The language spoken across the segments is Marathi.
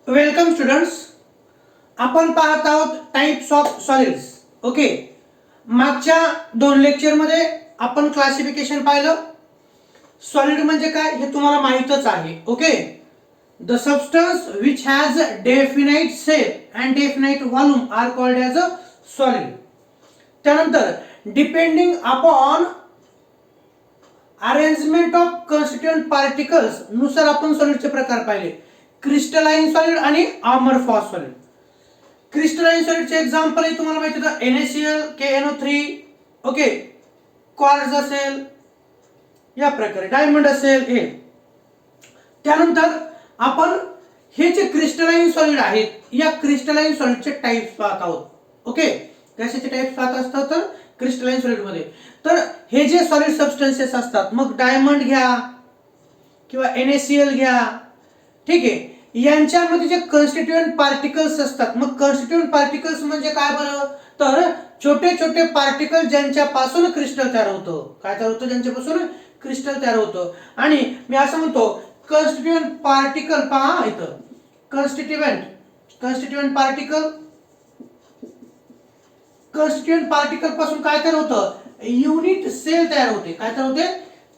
Welcome students. आपण पाहत आहोत टाइप्स ऑफ सॉलिड्स. ओके, मागच्या दोन लेक्चरमध्ये आपण क्लासिफिकेशन पाहिलं. सॉलिड म्हणजे काय हे तुम्हाला माहीतच आहे. Okay, the substance which has definite shape and definite volume are called as a solid. त्यानंतर depending upon arrangement of constituent particles नुसार आपण सॉलिडचे प्रकार पाहिले. क्रिस्टलाइन सॉलिड आणि अमॉर्फस सॉलिड. क्रिस्टलाइन सॉलिडचे एक्झाम्पल आहे तुम्हाला माहिती आहे NaCl, KNO3. ओके, क्वार्ट्ज असेल या प्रकारे, डायमंड असेल हे. त्यानंतर आपण हे जे क्रिस्टलाइन सॉलिड आहेत या क्रिस्टलाइन सॉलिडचे टाइप्स पाहत आहोत. ओके, कशाचे टाइप्स पाहत असतात तर क्रिस्टलाइन सॉलिड मध्ये. तर हे जे सॉलिड सबस्टन्सेस असतात, मग डायमंड घ्या किंवा NaCl घ्या, ठीक आहे, यांच्यामध्ये जे कॉन्स्टिट्युएंट पार्टिकल्स असतात. मग कॉन्स्टिट्युएंट पार्टिकल्स म्हणजे काय बरं, तर छोटे छोटे पार्टिकल ज्यांच्यापासून क्रिस्टल तयार होतं. काय तयार होतं? ज्यांच्यापासून क्रिस्टल तयार होतं. आणि मी असं म्हणतो कॉन्स्टिट्युएंट पार्टिकल, पहा इथं कॉन्स्टिट्युएंट पार्टिकल पासून काय तयार होतं? युनिट सेल तयार होते. काय तयार होते?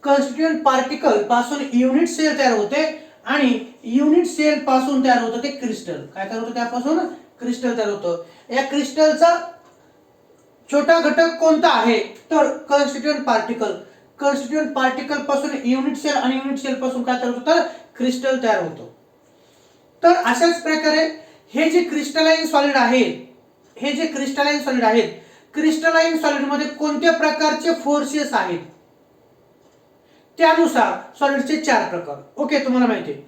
कॉन्स्टिट्युएंट पार्टिकल पासून युनिट सेल तयार होते आणि युनिट सेल पासून तयार होतं ते क्रिस्टल. काय तयार होतं? त्यापासून क्रिस्टल तयार होतं. या क्रिस्टलचा छोटा घटक कोणता आहे तर कॉन्स्टिट्युएंट पार्टिकल. कॉन्स्टिट्युएंट पार्टिकल पासून युनिट सेल आणि युनिट सेल पासून काय तयार होतं तर क्रिस्टल तयार होतं. तर अशाच प्रकारे हे जे क्रिस्टलाइन सॉलिड आहेत, क्रिस्टलाइन सॉलिड मध्ये कोणत्या प्रकारचे फोर्सेस आहेत त्यानुसार सॉलिडचे चार प्रकार. ओके, तुम्हाला माहिती आहे.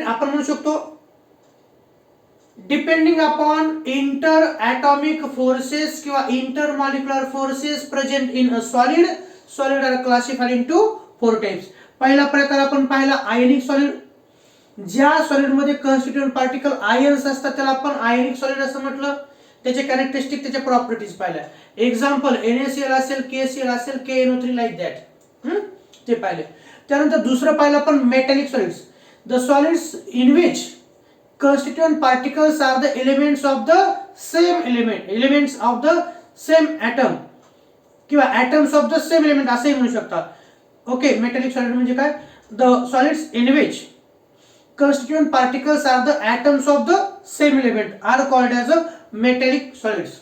आपण म्हणू शकतो depending upon inter atomic forces किंवा inter molecular forces present in a solid are classified into 4 types. पहिला प्रकार आपण पाहिला आयनिक सॉलिड. ज्या सॉलिडमध्ये कॉन्स्टिट्युएंट पार्टिकल आयन्स असतात त्याला आपण आयनिक सॉलिड असं म्हटलं. त्याचे कॅरेक्टरिस्टिक, त्याच्या प्रॉपर्टीज पाहिल्या. एक्झाम्पल NaCl असेल, KCl असेल, KNO3 लाईक दॅट, ते पाहिले. त्यानंतर दुसरं पाहिलं आपण metallic solids. The solids in which constituent particles are the elements of the same atom किंवा atoms of the same element असे म्हणू शकतात. ओके, मेटॅलिक सॉलिड म्हणजे काय? The solids in which constituent particles are the atoms of the same element are called as a metallic solids.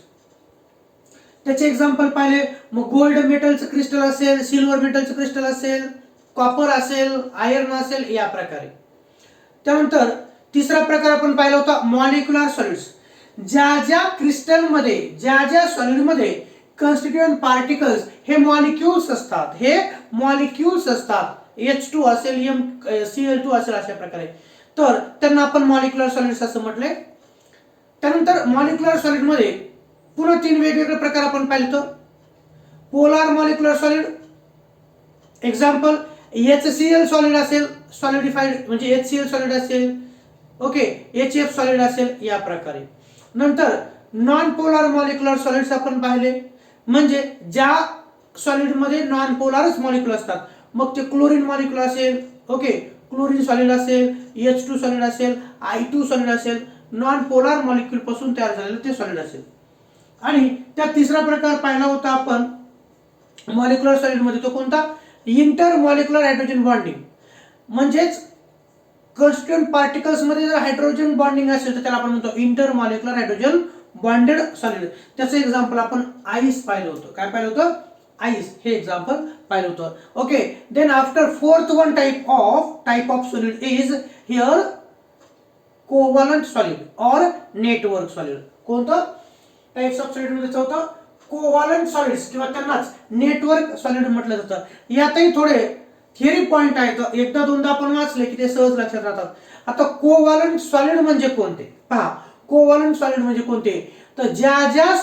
त्याचे एक्झाम्पल पाहिले. मग गोल्ड मेटलचं क्रिस्टल असेल, सिल्वर मेटलचं क्रिस्टल असेल, कॉपर असेल, आयर्न असेल, या प्रकारे. त्यानंतर तिसरा प्रकार आपण पाहिला होता मॉलिक्युलर सॉलिड्स. ज्या सॉलिडमध्ये कॉन्स्टिट्युएंट पार्टिकल्स हे मॉलिक्युल्स असतात. H2 असेल, Cl2 असेल, अशा प्रकारे. तर त्यांना आपण मॉलिक्युलर सॉलिड्स असं म्हटले. त्यानंतर मॉलिक्युलर सॉलिड मध्ये पुन्हा 3 वेगवेगळे प्रकार आपण पाहिले. तर polar molecular solid, example HCl solid असेल, सॉलिडिफाईड म्हणजे HCl सॉलिड असेल. ओके, HF सॉलिड असेल, या प्रकारे. नंतर नॉन पोलार मॉलिक्युलर सॉलिड्स आपण पाहिले, म्हणजे ज्या सॉलिड मध्ये नॉन पोलारच मॉलिक्युल असतात. मग ते क्लोरीन मॉलिक्युल असेल, ओके, क्लोरीन सॉलिड असेल, H2 सॉलिड असेल, I2 सॉलिड असेल, नॉन पोलार मॉलिक्युल पासून तयार झालेलं ते सॉलिड असेल. आणि त्या तिसरा प्रकार पाहिला होता आपण मॉलिक्युलर सॉलिड मध्ये, तो कोणता? Inter molecular hydrogen bonding. म्हणजेच कॉन्स्टिट्युएंट पार्टिकल्स मध्ये जर हायड्रोजन बॉन्डिंग असेल तर त्याला आपण म्हणतो inter molecular hydrogen bonded solid. त्याचं एक्झाम्पल आपण आईस पाहिलं होतं. काय पाहिलं होतं? आईस हे एक्झाम्पल पाहिलं होतं. Okay, then after fourth one type of solid is here covalent solid or network solid. कोणतं टाइप्स ऑफ सॉलिड मध्ये होतं? कोव्हलंट सॉलिड्स किंवा त्यांनाच नेटवर्क सॉलिड म्हटलं जातं. यातही थोडे थिअरी पॉइंट आहेत, एकदा दोनदा आपण वाचले की ते सहज लक्षात राहतात. आता कोव्हलंट सॉलिड म्हणजे कोणते? पहा, कोव्हलंट सॉलिड म्हणजे कोणते? तर ज्या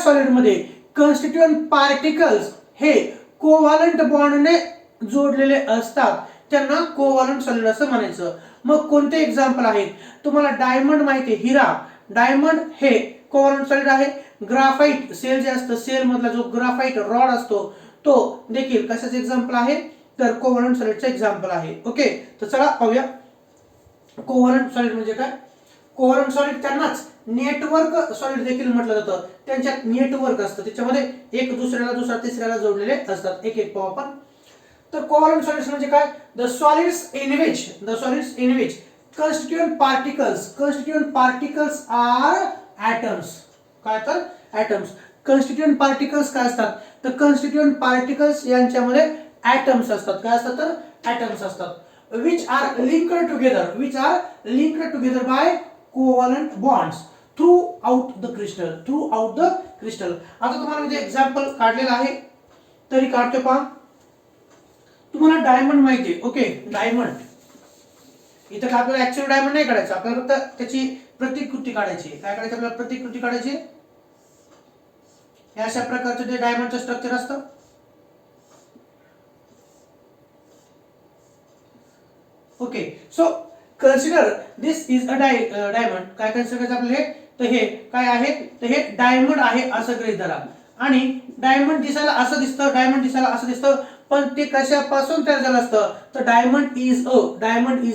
सॉलिडमध्ये कॉन्स्टिट्युएंट पार्टिकल्स हे कोव्हलंट बॉन्डने जोडलेले असतात त्यांना कोव्हलंट सॉलिड असं म्हणायचं. मग कोणते एक्झाम्पल आहेत? तुम्हाला डायमंड माहिती आहे, हिरा, डायमंड हे कोव्हलंट सॉलिड आहे. ग्राफाइट सेल जे असतं, सेल मधला जो ग्राफाइट रॉड असतो तो देखील कशाचे एक्झाम्पल आहे तर कोव्हलंट सॉलिडचे एक्झाम्पल आहे. ओके, तर चला पाहूया. कोव्हलंट सॉलिड म्हणजे काय? कोव्हलंट सॉलिड त्यांनाच नेटवर्क सॉलिड देखील म्हटलं जातं. त्यांच्यात नेटवर्क असतं, त्याच्यामध्ये एक दुसऱ्याला दुसरा तिसऱ्याला जोडलेले असतात. एक एक पाहू आपण. तर कोव्हलंट सॉलिड्स म्हणजे काय? The solids in which constituent particles are atoms. काय तर atoms. constituent particles काय असतात? तर constituent particles यांच्यामध्ये atoms असतात. काय असतात? तर atoms असतात. which are linked together by covalent bonds throughout the crystal. आता तुम्हाला मी एक्झाम्पल काढलेलं आहे, तरी काढतो पहा. तुम्हाला डायमंड माहिती आहे. ओके, डायमंड इथं का आपल्याला ऍक्च्युअल डायमंड नाही काढायचं, आपल्याला फक्त त्याची प्रतिकृती काढायची. काय काढायचं? आपल्याला प्रतिकृती काढायची. हे अशा प्रकारचं ते डायमंडचं स्ट्रक्चर असतं. Okay, so consider this is a diamond. काय कन्सिडर करायचं आपल्याला? तर हे काय आहे? तर हे डायमंड आहे असं गृहीत धरा. आणि डायमंड दिसायला असं दिसतं, पण ते कशापासून तयार झालं असतं? तर diamond is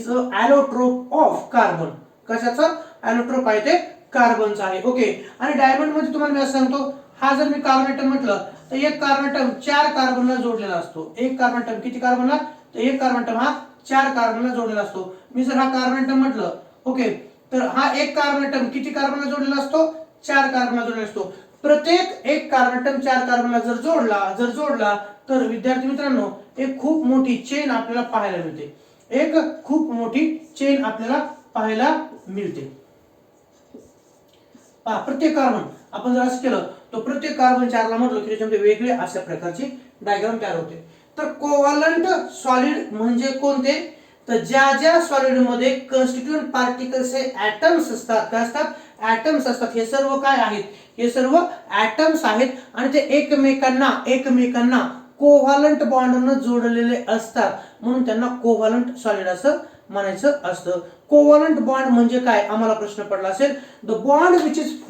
a allotrope of carbon. कशाचं ॲलोट्रोप आहे? ते कार्बनचा आहे. ओके, आणि डायमंड मध्ये तुम्हाला मी असं सांगतो, हा जर मी कार्बन ॲटम म्हटलं तर एक कार्बन ॲटम 4 कार्बनला जोडलेला असतो. एक कार्बन ॲटम किती कार्बनला? तर एक कार्बन ॲटम हा 4 कार्बनला जोडलेला असतो. मी जर हा कार्बन ॲटम म्हटलं, ओके, तर हा एक कार्बन ॲटम किती कार्बनला जोडलेला असतो? 4 कार्बनला जोडलेला असतो. प्रत्येक एक कार्बन ॲटम 4 कार्बनला जर जोडला तर विद्यार्थी मित्रांनो एक खूप मोठी चेन आपल्याला पाहायला मिळते. प्रत्येक कार्बन आपण जर असं केलं तर प्रत्येक कार्बन 4 ला म्हटलं की त्याच्यामध्ये वेगळे अशा प्रकारची डायग्राम तयार होते. तर कोव्हलंट सॉलिड म्हणजे कोणते? तर ज्या सॉलिड मध्ये कन्स्टिट्यूएंट पार्टिकल्स हे ऍटम्स असतात. काय असतात? ऍटम्स असतात. हे सर्व काय आहेत? हे सर्व ऍटम्स आहेत आणि ते एकमेकांना कोव्हलंट बॉन्डने जोडलेले असतात, म्हणून त्यांना कोव्हलंट सॉलिड असं म्हणायचं असतं. कोव्हलंट बॉन्ड म्हणजे काय? आम्हाला प्रश्न पडला असेल. The bond which is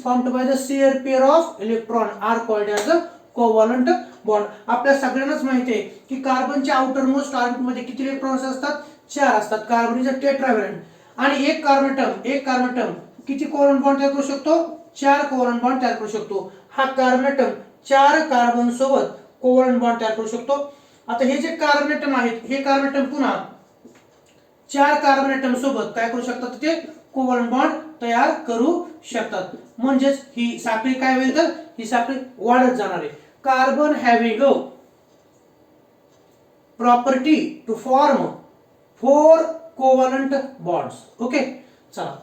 formed by the share pair of electron are called as a covalent bond. आपल्या सगळ्यांनाच माहिती आहे की कार्बनच्या आउटर मोस्ट ऑर्बिट मध्ये किती इलेक्ट्रॉन्स असतात? 4 असतात. Carbon is a tetravalent. आणि एक कार्बन ॲटम किती कोव्हलंट बॉन्ड तयार करू शकतो? 4 कोव्हलंट बॉन्ड तयार करू शकतो. हा कार्बन ॲटम 4 कार्बन सोबत कोव्हलंट बॉन्ड तयार करू शकतो. आता हे जे कार्बन ॲटम आहेत, हे कार्बन ॲटम पुन्हा 4 कार्बन ॲटम सोबत काय करू शकतात? ते कोव्हलंट बॉन्ड तयार करू शकतात. म्हणजेच ही साखळी काय होईल? तर ही साखळी वाढत जाणार आहे. Carbon having a property to form 4 covalent bonds. Okay, चला,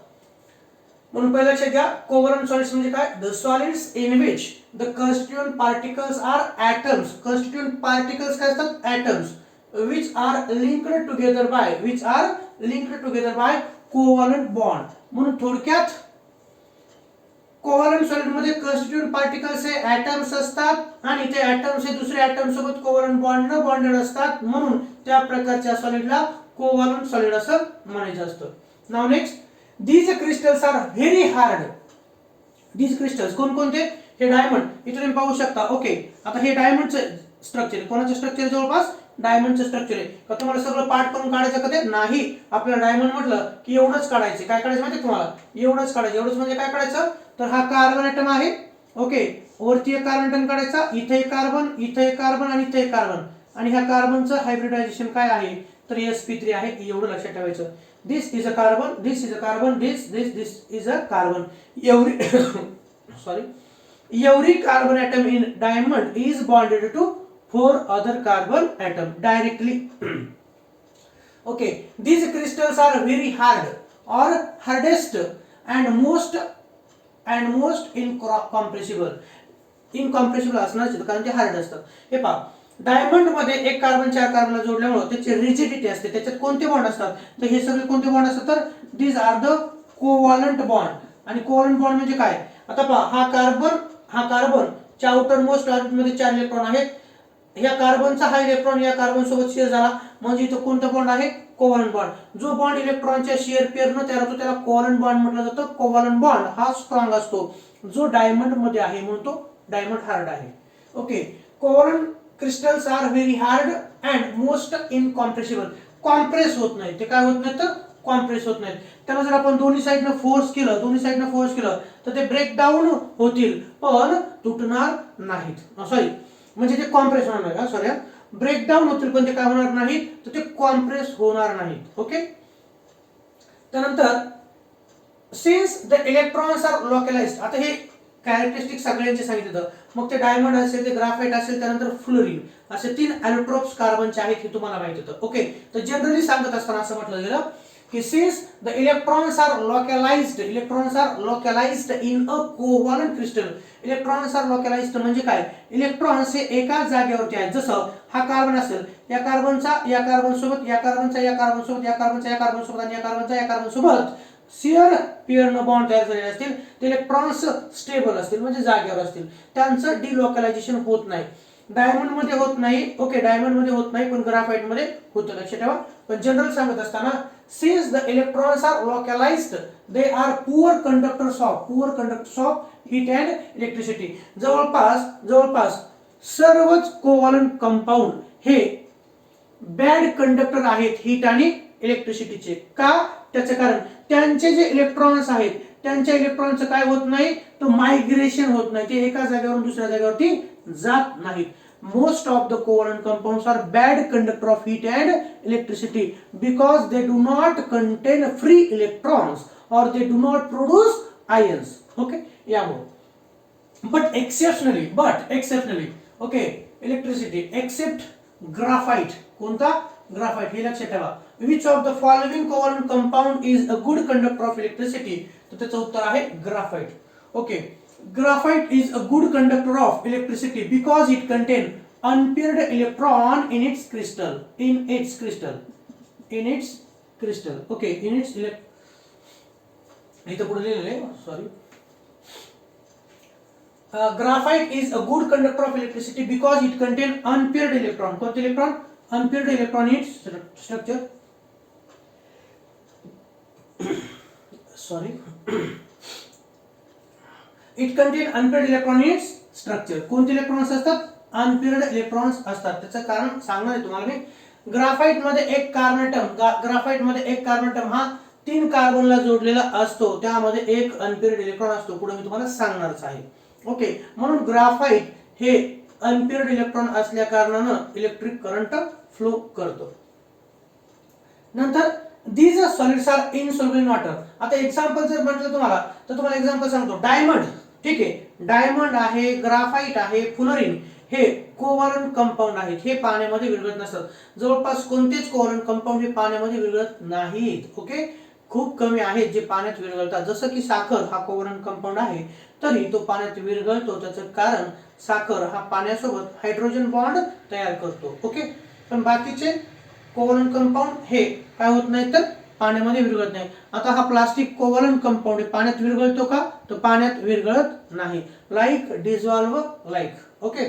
म्हणून पहिलं लक्षात घ्या, कोव्हलंट सॉलिड्स म्हणजे काय? The solids in which the constituent particles are atoms. Constituent particles काय असतात? Atoms. which are linked together by covalent bond. म्हणून थोडक्यात कोव्हलंट सॉलिड मध्ये कन्स्टिट्यूएंट पार्टिकल्स हे ॲटम्स असतात आणि ते ॲटम्स हे दुसऱ्या ॲटम सोबत कोव्हलंट बॉन्ड न बॉन्डेड असतात, म्हणून त्या प्रकारच्या सॉलिडला कोव्हलंट सॉलिड असं म्हणायचं असतं. Now next, these crystals are very hard. these crystals कोणते? हे डायमंड. इथे तुम्ही पाहू शकता. ओके, आता हे डायमंडचं स्ट्रक्चर, कोणाचं स्ट्रक्चर? जवळपास डायमंडचं स्ट्रक्चर आहे. का तुम्हाला सगळं पार्ट करून काढायचं का? ते नाही. आपल्याला डायमंड म्हटलं की एवढंच काढायचं. काय काढायचं माहिती तुम्हाला? एवढंच काढायचं. एवढंच म्हणजे काय काढायचं? तर हा कार्बन ॲटम आहे. ओके, वरती एक कार्बन ॲटम काढायचा, इथे एक कार्बन, इथे एक कार्बन आणि इथे एक कार्बन, आणि ह्या कार्बनचं हायब्रिडायझेशन काय आहे? तर sp3 आहे. एवढं लक्षात ठेवायचं. This is a carbon, this is a carbon, this is a carbon. Every carbon atom in diamond is bonded to 4 other carbon atom directly. Okay, these crystals are very hard or hardest and most incompressible असणार, कारण ते हार्ड असतात. हे पहा, डायमंड मध्ये एक कार्बन 4 कार्बनला जोडल्यामुळे त्याची रिजिडिटी असते. त्याच्यात कोणते बॉन्ड असतात? तर हे सगळे कोणते बॉन्ड असतात? तर these are the covalent bond. आणि कोव्हलंट बॉन्ड म्हणजे काय? आता पहा, हा कार्बन च्या आउटर मोस्ट ऑर्बिट मध्ये 4 इलेक्ट्रॉन आहेत. ह्या कार्बनचा हा इलेक्ट्रॉन या कार्बन सोबत शेअर झाला, म्हणजे इथं कोणता बॉन्ड आहे? कोव्हलंट बॉन्ड. जो बॉन्ड इलेक्ट्रॉनच्या शेअर पेअर न तयार होतो त्याला कोव्हलंट बॉन्ड म्हटलं जातं. कोव्हलंट बॉन्ड हा स्ट्रॉंग असतो. जो डायमंड मध्ये आहे म्हणून तो डायमंड हार्ड आहे. Okay, covalent crystals are very hard and most incompressible. Compress होत नाही, ते काय होत नाहीत तर कॉम्प्रेस होत नाहीत. त्याला जर आपण दोन्ही साईडनं फोर्स केलं तर ते ब्रेक डाऊन होतील पण तुटणार नाहीत. सॉरी, म्हणजे ते कॉम्प्रेस होणार नाही, सॉरी, ब्रेकडाऊन होतील पण ते काय होणार नाहीत, तर ते कॉम्प्रेस होणार नाहीत. ओके. त्यानंतर since the electrons are localised, आता हे कॅरेक्टरिस्टिक सगळ्यांचे सांगितलं. मग ते डायमंड असेल, ते ग्राफाइट असेल, त्यानंतर फ्लोरीन, असे 3 ॲलोट्रोप्स कार्बनचे आहेत हे तुम्हाला माहित होतं. ओके. तर जनरली सांगत असताना असं म्हटलं गेलं की since the electrons are localised in a covalent crystal. Electrons are localised म्हणजे काय, इलेक्ट्रॉन्स हे एका जागेवरती आहेत. जसं हा कार्बन असेल, या कार्बनचा या कार्बन सोबत, या कार्बनचा या कार्बन सोबत, या कार्बनचा या कार्बन सोबत आणि या कार्बनचा या कार्बन सोबत शियर पिअरनं बॉन्ड तयार झालेले असतील, ते इलेक्ट्रॉन्स स्टेबल असतील म्हणजे जागेवर असतील, त्यांचं डिलोकलायझेशन होत नाही. डायमंड मध्ये होत नाही. ओके, डायमंड मध्ये होत नाही पण ग्राफाइट मध्ये होतं, लक्षात ठेवा. पण जनरल सांगत असताना since the electrons are localised they are poor conductors of heat and electricity. जवळपास सर्वच कोव्हॅलेंट कंपाऊंड हे बॅड कंडक्टर आहेत हीट आणि इलेक्ट्रिसिटीचे. का, त्याचं कारण त्यांचे जे इलेक्ट्रॉन्स आहेत त्यांच्या इलेक्ट्रॉनचं काय होत नाही तर मायग्रेशन होत नाही, ते एका जागेवरून दुसऱ्या जागेवरती जात नाहीत. Most of the covalent compounds are bad conductor of heat and electricity because they do not contain free electrons or they do not produce ions. Okay, यामुळे but exceptionally okay electricity except graphite. कोणता, ग्राफाइट, हे लक्षात ठेवा. Which of the following covalent compound is a good conductor of electricity, तर त्याचं उत्तर आहे graphite. Okay, graphite is a good conductor of electricity because it content unpaired electron in its crystal. Okay, इथं पुढे लिहिलेलं आहे, sorry. Graphite is a good conductor of electricity because it contains unpaired electron. कोणते electron, unpaired electron in its structure. Sorry. It contains unpaired electron in its structure. कोणते इलेक्ट्रॉन्स असतात, अनपेअर्ड इलेक्ट्रॉन्स असतात. त्याचं कारण सांगणार आहे तुम्हाला मी. ग्राफाइट मध्ये एक कार्बन हा 3 कार्बनला जोडलेला असतो, त्यामध्ये एक अनपेअर्ड इलेक्ट्रॉन असतो. पुढे मी तुम्हाला सांगणारच आहे. ओके, म्हणून ग्राफाइट हे अनपेअर्ड इलेक्ट्रॉन असल्या कारणानं इलेक्ट्रिक करंट फ्लो करतो. नंतर these solids are insoluble in water. आता एक्झाम्पल जर म्हटलं तुम्हाला तर तुम्हाला एक्झाम्पल सांगतो. डायमंड, ठीक आहे, डायमंड आहे, ग्राफाइट आहे, फ्लोरीन हे कोव्हॅलेंट कंपाऊंड आहेत. हे पाण्यामध्ये विरघळत नसतात. जवळपास कोणतेच कोव्हॅलेंट कंपाऊंड हे पाण्यामध्ये विरघळत नाहीत. ओके, खूप कमी आहेत जे पाण्यात विरघळतात. जसं की साखर हा कोव्हॅलेंट कंपाऊंड आहे तरी तो पाण्यात विरघळतो. त्याचं कारण साखर हा पाण्यासोबत हायड्रोजन बॉन्ड तयार करतो. ओके, पण बाकीचे कोव्हॅलेंट कंपाऊंड हे काय होत नाही तर पाण्यामध्ये विरघळत नाही. आता हा प्लास्टिक कोव्हॅलेंट कंपाऊंड पाण्यात विरघळतो का, तर पाण्यात विरघळत नाही. Like dissolve like. ओके,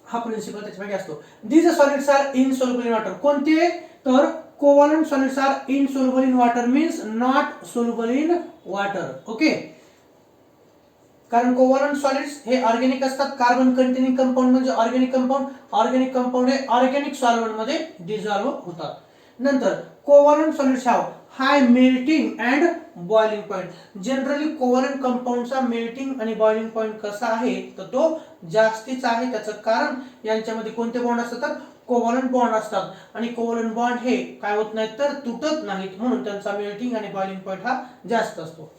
हा प्रिन्सिपल त्याच्यामागे असतो. These solids are insoluble in water. कोणते, तर covalent solids are insoluble in water means not soluble in water. Okay, कारण कोव्हॅलेंट सॉलिड्स हे ऑर्गॅनिक असतात. कार्बन कंटेनिंग कंपाऊंड म्हणजे ऑर्गॅनिक कंपाऊंड हे ऑर्गॅनिक सॉल्व्हेंट मध्ये डिझॉल्व होतात. नंतर covalent solids have high melting and boiling point. Generally covalent कंपाऊंडचा मेल्टिंग आणि बॉइलिंग पॉइंट कसा आहे तर तो जास्तीचा आहे. त्याचं कारण यांच्यामध्ये कोणते बॉन्ड असतात तर कोव्हॅलेंट बॉन्ड असतात आणि कोव्हॅलेंट बॉन्ड हे काय होत नाहीत तर तुटत नाहीत, म्हणून त्यांचा मेल्टिंग आणि बॉइलिंग पॉइंट हा जास्त असतो.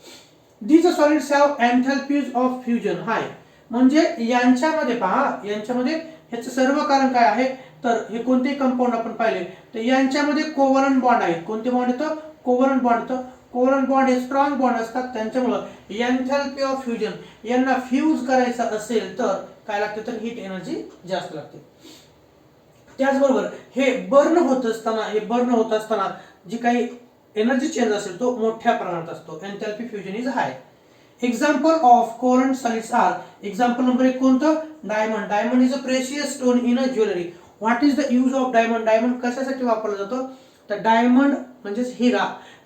These solids have enthalpies of fusion high. म्हणजे यांच्यामध्ये पहा, यांच्यामध्ये ह्याचं सर्व कारण काय आहे तर हे कोणते कंपाऊंड आपण पाहिले तर यांच्यामध्ये कोव्हॅलेंट बॉन्ड आहेत. कोणते बॉन्ड येतं, कोव्हॅलेंट बॉन्ड येतं. कोव्हॅलेंट बॉन्ड हे स्ट्रॉंग बॉन्ड असतात. त्यांच्यामुळे एन्थॅल्पी ऑफ फ्युजन, यांना फ्यूज करायचं असेल तर काय लागते तर हीट एनर्जी जास्त लागते. त्याचबरोबर हे बर्न होत असताना जी काही एनर्जी चेंज असेल तो मोठ्या प्रमाणात असतो. Enthalpy fusion is high. Example of covalent solids are. Example number 1 कोणतं, diamond. Diamond is a precious stone in a jewellery. What is the use of diamond. Diamond कशासाठी वापरला जातो तर डायमंड म्हणजे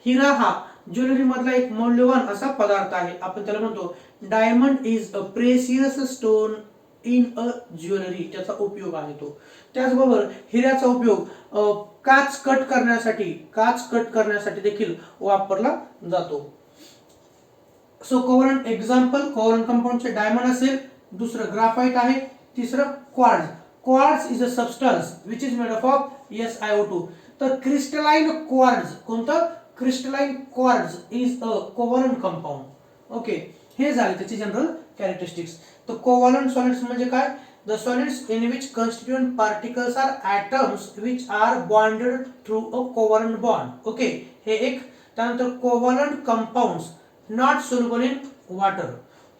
हिरा हा ज्वेलरी मधला एक मौल्यवान असा पदार्थ आहे. आपण त्याला म्हणतो diamond is a precious stone in a jewellery, त्याचा उपयोग आहे तो. त्याचबरोबर हिऱ्याचा उपयोग काच कट करण्यासाठी देखील वापरला जातो. सो कोव्हलंट एक्झाम्पल, कोव्हलंट कंपाऊंडचे डायमंड असेल, दुसरं ग्राफाइट आहे, तिसरं quartz. Quartz is a substance which is made up of SiO2. तर क्रिस्टलाइन क्वार्ट्ज, कोणतं? Crystalline quartz is a covalent compound. Okay, हे झाले त्याचे जनरल कॅरेक्टरिस्टिक्स. तर कोव्हलंट सॉलिड्स म्हणजे काय? The solids in which constituent particles are atoms which are bonded through a covalent bond. Okay, हे एक. त्यानंतर covalent compounds not soluble in water.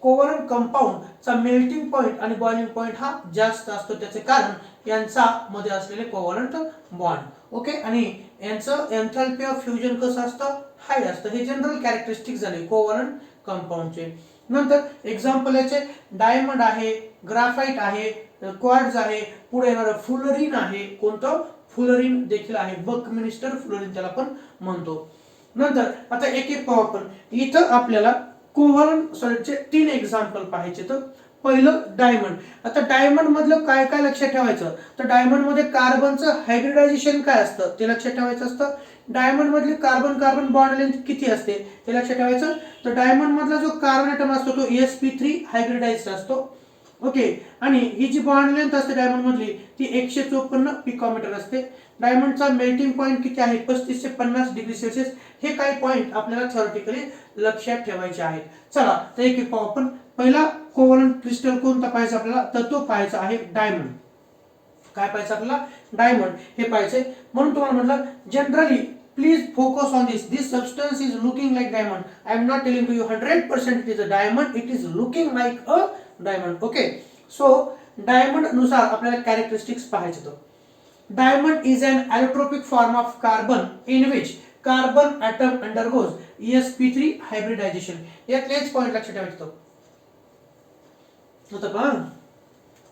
Covalent कंपाऊंडचा मेल्टिंग पॉइंट आणि बॉइलिंग पॉइंट हा जास्त असतो, त्याचे कारण यांचा मध्ये असलेले कोव्हलंट बॉन्ड. ओके, आणि यांचं एन्थॅल्पी ऑफ फ्युजन कसं असतं? हाय असतं. हे जनरल कॅरेक्टरिस्टिक झाले कोव्हलंट कंपाऊंडचे. नंतर एक्झाम्पल याचे डायमंड आहे, ग्राफाइट आहे, क्वार्ट्ज आहे, पुढे येणार फुलरिन आहे. कोणतं? फुलरिन देखील आहे, बकमिन्स्टर फुलरिन त्याला पण म्हणतो. नंतर आता एक एक पाहू आपण. इथं आपल्याला कोव्हलंट सॉलिडचे 3 एक्झाम्पल पाहायचे. तर पहिलं डायमंड. आता डायमंड मधलं काय काय लक्षात ठेवायचं? तर डायमंड मध्ये कार्बनचं हायब्रिडायझेशन काय असतं ते लक्षात ठेवायचं असतं. डायमंड मधली कार्बन कार्बन बॉन्ड लेंथ किती असते हे लक्षात ठेवायचं. तर डायमंड मधला जो कार्बन ॲटम असतो तो sp3 हायब्रिडाइज्ड असतो. ओके, आणि ही जी बॉन्ड लेंथ असते डायमंड मधली ती 154 पिकोमीटर असते. डायमंडचा मेल्टिंग पॉइंट किती आहे? 35 ते 50 डिग्री सेल्सिअस. हे काही पॉइंट आपल्याला थेऑरेटिकली लक्षात ठेवायचे आहेत. चला तर एक एक पाहू आपण. पहिला कोव्हलंट क्रिस्टल कोणता पाहायचा आपल्याला? तर तो पाहायचा आहे डायमंड. काय पाहायचं आपल्याला? डायमंड हे पाहायचे. म्हणून तुम्हाला म्हटलं generally please focus on this substance is looking like diamond. I am not telling you 100% it is a diamond, it is looking like a diamond. Okay, so diamond नुसार आपल्याला कॅरेक्टरिस्टिक्स पाहायचे. तो diamond is an allotropic form of carbon in which carbon atom undergoes sp3 hybridization. यातलेच पॉइंट लक्षात ठेवायचे. होतं का?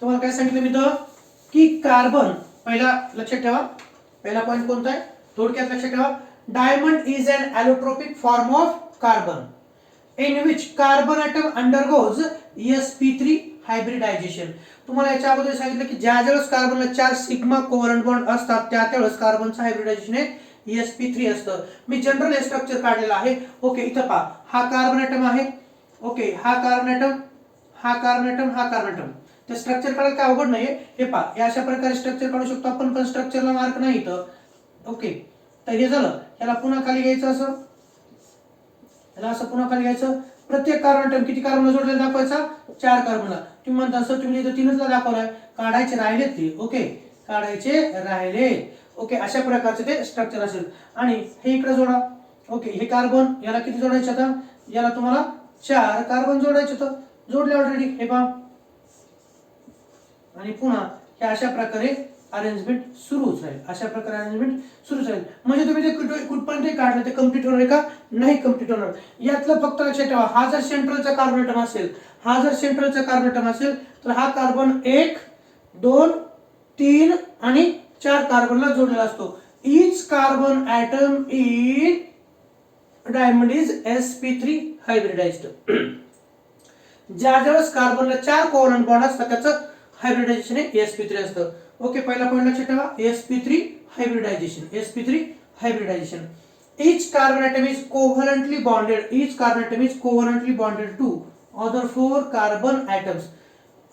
तुम्हाला काय सांगितलं मी तर की कार्बन पहिला लक्षात ठेवा. पहिला पॉइंट कोणता आहे थोडक्यात लक्षात ठेवा. Diamond is an allotropic form of carbon in which carbon atom undergoes sp3 hybridization. तुम्हाला याच्या अगोदर सांगितलं की ज्या ज्यावेळेस कार्बनला 4 सिग्मा कोव्हलंट बॉन्ड असतात त्यावेळेस कार्बनचं हायब्रिडायझेशन हे sp3 असतं. मी जनरल स्ट्रक्चर काढलेलं आहे. ओके, इथं पहा, हा कार्बन ॲटम आहे. ओके, हा कार्बन ॲटम, हा कार्बन ॲटम, हा कार्बन ॲटम. ते स्ट्रक्चर काढायला काय अवघड नाहीये. हे पहा, या अशा प्रकारे स्ट्रक्चर काढू शकतो आपण, पण स्ट्रक्चरला मार्क नाही इथं. ओके, तर हे झालं. याला पुन्हा खाली घ्यायचं असं, याला असं पुन्हा खाली घ्यायचं. प्रत्येक कार्बन ॲटम किती कार्बनला जोडलेला दाखवायचा? 4 कार्बनला. तुम्ही म्हणता सर तुम्ही इथं 3च ला दाखवलाय, काढायचे राहिलेत ते. ओके, काढायचे राहिले. ओके, अशा प्रकारचे ते स्ट्रक्चर असेल. आणि हे इकडे जोडा. ओके, हे कार्बन याला किती जोडायचे? आता याला तुम्हाला 4 कार्बन जोडायचे. तर जोडले ऑलरेडी. हे पहा, आणि पुन्हा हे अशा प्रकारे अरेंजमेंट सुरूच राहील. अशा प्रकारे अरेंजमेंट सुरूच राहील. म्हणजे तुम्ही ते कुठपर्यंत काढलं ते कम्प्लीट होणार का? नाही कम्प्लीट होणार. यातलं फक्त लक्षात ठेवा, हा जर सेंट्रलचा कार्बन ॲटम असेल, हा जर सेंट्रलचा कार्बन ॲटम असेल तर हा कार्बन 1 2 3 आणि 4 कार्बनला जोडलेला असतो. Each carbon atom in diamond is sp3 hybridised. ज्या ज्यावेळेस कार्बनला 4 कोव्हलंट बॉन्ड असतात त्याचं हायब्रिडायझेशन हे sp3 असतं. ओके, पहिला पॉइंट लक्षात ठेवा, sp3 hybridisation. sp3 hybridisation. each carbon atom is covalently bonded, each carbon atom is covalently bonded to other 4 carbon atoms.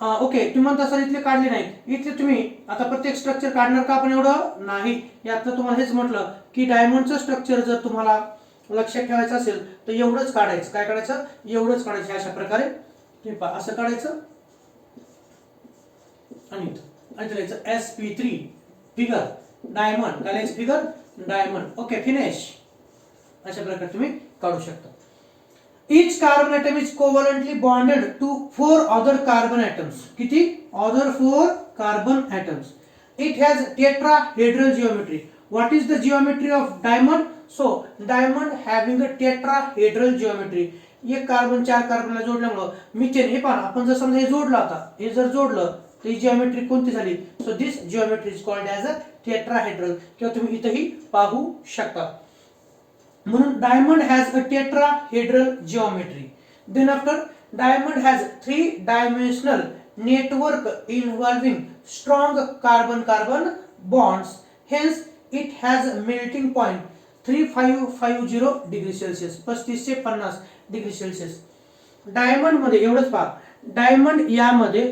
Okay, तुम्ही म्हणता सर इथले काढले नाहीत. इथले तुम्ही आता प्रत्येक स्ट्रक्चर काढणार का आपण? एवढं नाही. यातलं तुम्हाला हेच म्हटलं की डायमंडचं स्ट्रक्चर जर तुम्हाला लक्षात ठेवायचं असेल तर एवढंच काढायचं. काय काढायचं? एवढंच काढायचं. अशा प्रकारे हे पहा, असं काढायचं आणि sp3 फिगर डायमंड. काय फिगर डायमंड. Okay, finish. अशा प्रकारे तुम्ही काढू शकता. Each carbon atom is covalently bonded to 4 other carbon atoms. किती? Other 4 carbon atoms. It has tetrahedral geometry. What is the geometry of diamond? So, diamond having a tetrahedral geometry. एक कार्बन 4 कार्बनला जोडल्यामुळे मिथेन. हे पहा, आपण जर समजा हे जोडलं, आता हे जर जोडलं तर ही जिओमेट्री कोणती झाली? So this geometry is called as a tetrahedral. किंवा तुम्ही इथंही पाहू शकता. म्हणून diamond has a tetrahedral geometry. Then after diamond has 3 dimensional network involving strong carbon-carbon bonds. Hence, it has a melting point 3550 degree Celsius, 35 say 50 degree Celsius. Diamond मध्ये एवढंच पहा, डायमंड यामध्ये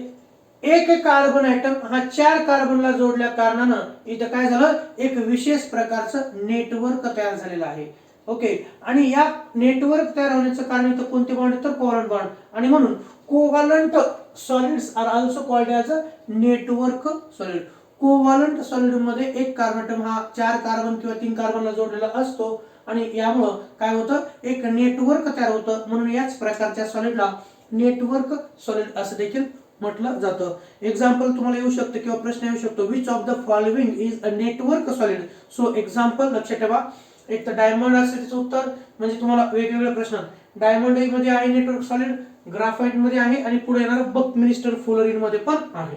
एक कार्बन ॲटम हा 4 कार्बनला जोडल्या कारणानं इथं काय झालं, एक विशेष प्रकारचं नेटवर्क तयार झालेलं आहे. ओके, आणि या नेटवर्क तयार होण्याचं कारण इथं कोणते बॉन्ड, तर कोव्हलंट बॉन्ड. आणि म्हणून covalent solids are also called as a network solid. Covalent solid मध्ये एक कार्बन ॲटम हा 4 कार्बन किंवा 3 कार्बनला जोडलेला असतो आणि यामुळं काय होतं, एक नेटवर्क तयार होतं. म्हणून याच प्रकारच्या सॉलिडला नेटवर्क सॉलिड असं देखील म्हटलं जातं. एक्झाम्पल तुम्हाला येऊ शकतं किंवा प्रश्न येऊ शकतो, which of the following is a network solid. So example लक्षात ठेवा, एक तर डायमंड असेल त्याचं उत्तर, म्हणजे तुम्हाला वेगवेगळे प्रश्न, डायमंड मध्ये आहे नेटवर्क सॉलिड, ग्राफाइट मध्ये आहे आणि पुढे येणार बकमिस्टर फुलरिन मध्ये पण आहे.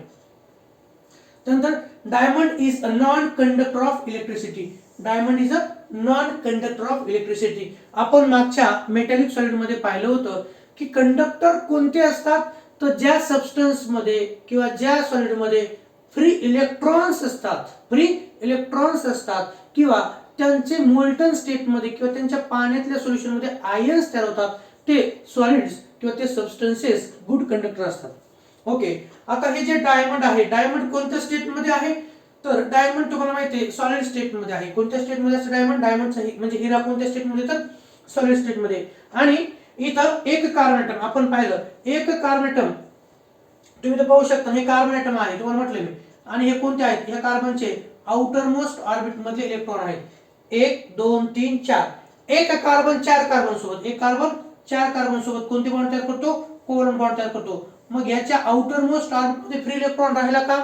त्यानंतर diamond is a non conductor of electricity. Diamond is a non conductor of electricity. आपण मागच्या मेटॅलिक सॉलिड मध्ये पाहिलं होतं की कंडक्टर कोणते असतात, तर ज्या सबस्टन्स मध्ये किंवा ज्या सॉलिड मध्ये फ्री इलेक्ट्रॉन्स असतात, फ्री इलेक्ट्रॉन्स असतात किंवा त्यांचे मोल्टन स्टेट मध्ये किंवा त्यांच्या पाण्यातल्या सोल्युशन मध्ये आयन्स तयार होतात, ते सॉलिड्स किंवा ते सबस्टन्सेस गुड कंडक्टर असतात. ओके, आता हे जे डायमंड आहे, डायमंड कोणत्या स्टेट मध्ये आहे, तर डायमंड तुम्हाला माहिती आहे सॉलिड स्टेट मध्ये आहे. कोणत्या स्टेट मध्ये असतं डायमंड, डायमंडचा म्हणजे हिरा कोणत्या स्टेट मध्ये, तर सॉलिड स्टेट मध्ये. आणि इथं एक कार्बन ॲटम आपण पाहिलं, एक कार्बन ॲटम तुम्ही तर पाहू शकता, हे कार्बन ॲटम आहे तुम्हाला म्हटलं मी. आणि हे कोणते आहेत, ह्या कार्बनचे आउटर मोस्ट ऑर्बिट मधले इलेक्ट्रॉन आहेत 1 2 3 4. एक कार्बन 4 कार्बन सोबत, एक कार्बन 4 कार्बन सोबत कोणते बॉन्ड तयार करतो, कोव्हलंट बॉन्ड तयार करतो. मग याच्या आउटर मोस्ट ऑर्बिट मध्ये फ्री इलेक्ट्रॉन राहिला का,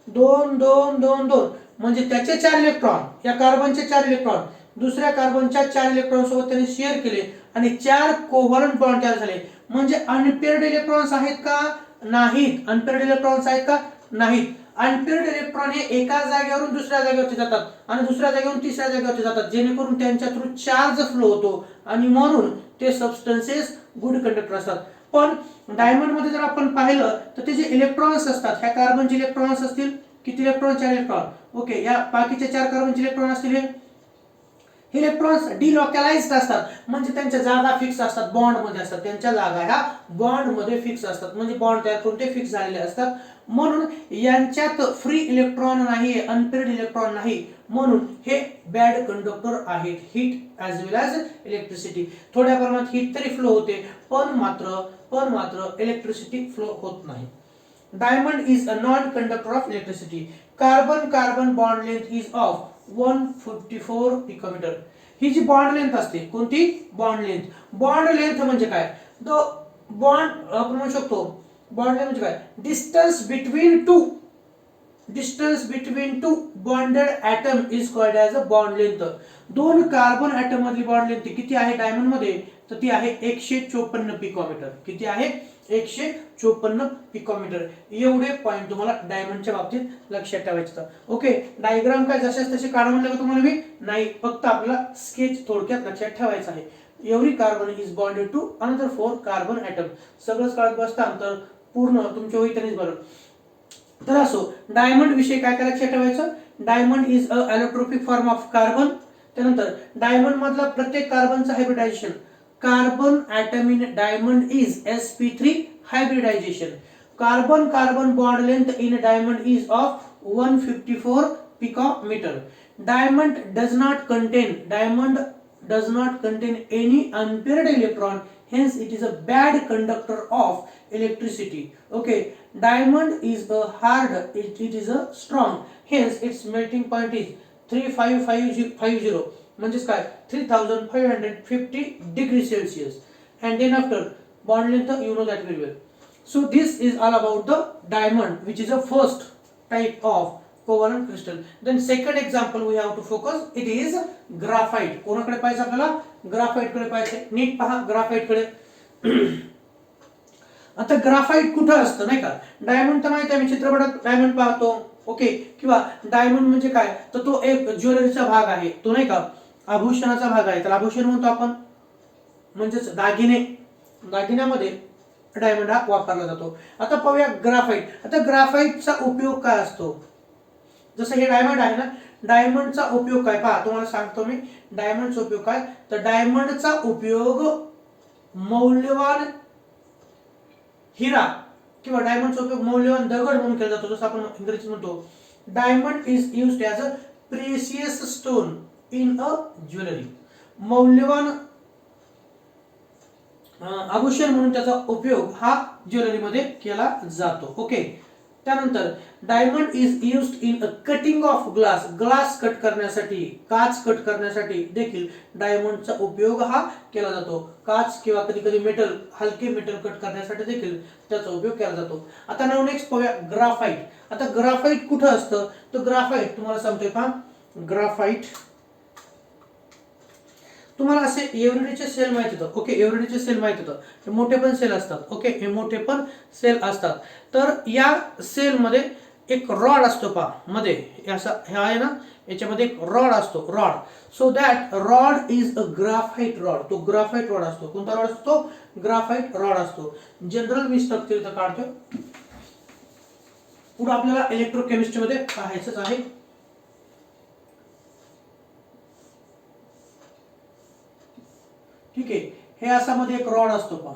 2 2 2 2, म्हणजे त्याचे 4 इलेक्ट्रॉन, या कार्बनचे 4 इलेक्ट्रॉन दुसऱ्या कार्बनच्या 4 इलेक्ट्रॉन सोबत त्यांनी शेअर केले आणि 4 कोव्हलंट बॉन्ड तयार झाले. म्हणजे अनपेअर्ड इलेक्ट्रॉन्स आहेत का, नाहीत. अनपेअर्ड इलेक्ट्रॉन्स आहेत का, नाहीत. अनपेअर्ड इलेक्ट्रॉन हे एका जागेवरून दुसऱ्या जागेवरती जातात आणि दुसऱ्या जागेवरून तिसऱ्या जागेवरती जातात, जेणेकरून त्यांच्या थ्रू चार्ज फ्लो होतो आणि म्हणून ते सबस्टन्सेस गुड कंडक्टर असतात. पण डायमंड मध्ये जर आपण पाहिलं तर ते जे इलेक्ट्रॉन्स असतात, ह्या कार्बनचे इलेक्ट्रॉन्स असतील किती इलेक्ट्रॉन, 4 इलेक्ट्रॉन. ओके, या बाकीच्या 4 कार्बनचे इलेक्ट्रॉन असतील, हे इलेक्ट्रॉन्स डिलोकलाइज्ड असतात, म्हणजे त्यांच्या जागा फिक्स असतात, बॉन्ड मध्ये असतात, त्यांच्या जागा ह्या बॉन्ड मध्ये फिक्स असतात, म्हणजे बॉन्ड तयार करून ते फिक्स झालेले असतात. म्हणून यांच्यात फ्री इलेक्ट्रॉन नाही, अनपेअर्ड इलेक्ट्रॉन नाही, म्हणून हे बॅड कंडक्टर आहेत, हीट ॲज वेल ॲज इलेक्ट्रिसिटी. थोड्या प्रमाणात हीट तरी फ्लो होते, पण मात्र इलेक्ट्रिसिटी फ्लो होत नाही. Diamond is a non conductor of electricity. Carbon carbon bond length is of 154 picometre. ही जी बॉन्ड लेंथ असते, कोणती बॉन्ड लेंथ, बॉन्ड लेंथ म्हणजे काय, द बॉन्ड आपण म्हणू शकतो, बॉन्ड लेंथ म्हणजे काय, distance between two bonded atom is called as a bond length. 2 carbon atom मधली बॉन्ड लेंथ किती आहे डायमंड मध्ये, तर ती आहे 154 पिकोमीटर. किती आहे, 154 पिकोमीटर. एवढे पॉइंट तुम्हाला डायमंडच्या बाबतीत लक्षात ठेवायचे. ओके, डायग्राम काय जशाच तसे काढा म्हणलं का तुम्हाला मी, नाही, फक्त आपल्याला स्केच थोडक्यात लक्षात ठेवायचं आहे. Every carbon is bonded to another 4 carbon atom. सगळंच काढत बसता तर पूर्ण तुमच्या होई त्यांनीच बरोबर. तर असो, डायमंड विषयी काय काय लक्षात ठेवायचं, diamond is a allotropic form of carbon. त्यानंतर डायमंड मधला प्रत्येक कार्बनचा hybridization, carbon atom in diamond is sp3 hybridization. Carbon carbon bond length in diamond is of 154 picometer. Diamond does not contain any unpaired electron, hence it is a bad conductor of electricity. Okay, diamond is a hard, it is a strong, hence its melting point is 3550, म्हणजेच काय 3550 degree Celsius. And then after bond length, you know that very well. So this is all about the diamond, which is a first type of covalent crystal. Then second example we have to focus, it is graphite. कोणाकडे पाहायचं आपल्याला, ग्राफाइट कडे पाहायचं. नीट पहा ग्राफाइट कडे. आता ग्राफाइट कुठं असतं नाही का, डायमंड तर माहिती आहे, मी चित्रपटात डायमंड पाहतो. ओके, किंवा डायमंड म्हणजे काय, तर तो एक ज्वेलरीचा भाग आहे, तो नाही का आभूषणाचा भाग आहे, त्याला आभूषण म्हणतो आपण, म्हणजेच दागिने. दागिन्यामध्ये डायमंड हा वापरला जातो. आता पाहूया ग्राफाइट. आता ग्राफाइटचा उपयोग काय असतो? जसं हे डायमंड आहे ना, डायमंडचा उपयोग काय पहा, तुम्हाला सांगतो मी. डायमंडचा उपयोग काय, तर डायमंडचा उपयोग मौल्यवान हिरा किंवा डायमंडचा उपयोग मौल्यवान दगड म्हणून केला जातो. जसं आपण इंग्रजीत म्हणतो, diamond is used as a precious stone in a jewellery. मौल्यवान आभूषण म्हणून त्याचा उपयोग हा ज्वेलरीमध्ये केला जातो. ओके. त्यानंतर diamond is used in cutting of glass. Glass cut करण्यासाठी, काच कट करण्यासाठी देखील डायमंडचा उपयोग हा केला जातो. काच किंवा कधी कधी मेटल, हलके मेटल कट करण्यासाठी देखील त्याचा उपयोग केला जातो. आता नाव नेक्स्ट पाहूया ग्राफाइट. आता ग्राफाइट कुठं असतं? तर ग्राफाइट तुम्हाला सांगतोय पहा, ग्राफाइट तुम्हाला असे एव्हरेडीचे सेल माहित होतं. ओके, एव्हरेडीचे सेल माहित होतं. हे मोठे पण सेल असतात. ओके, हे मोठे पण सेल असतात. तर या सेल मध्ये एक रॉड असतो पहा मध्ये, असा हे आहे ना, याच्यामध्ये एक रॉड असतो, rod. So that rod is a graphite rod. तो ग्राफाइट रॉड असतो. कोणता रॉड असतो? ग्राफाइट रॉड असतो. जनरल मी स्ट्रक्चर इथं काढतोय. पुढे आपल्याला इलेक्ट्रोकेमिस्ट्री मध्ये पाहायचंच आहे. ठीक आहे, हे असा मध्ये एक रॉड असतो पहा.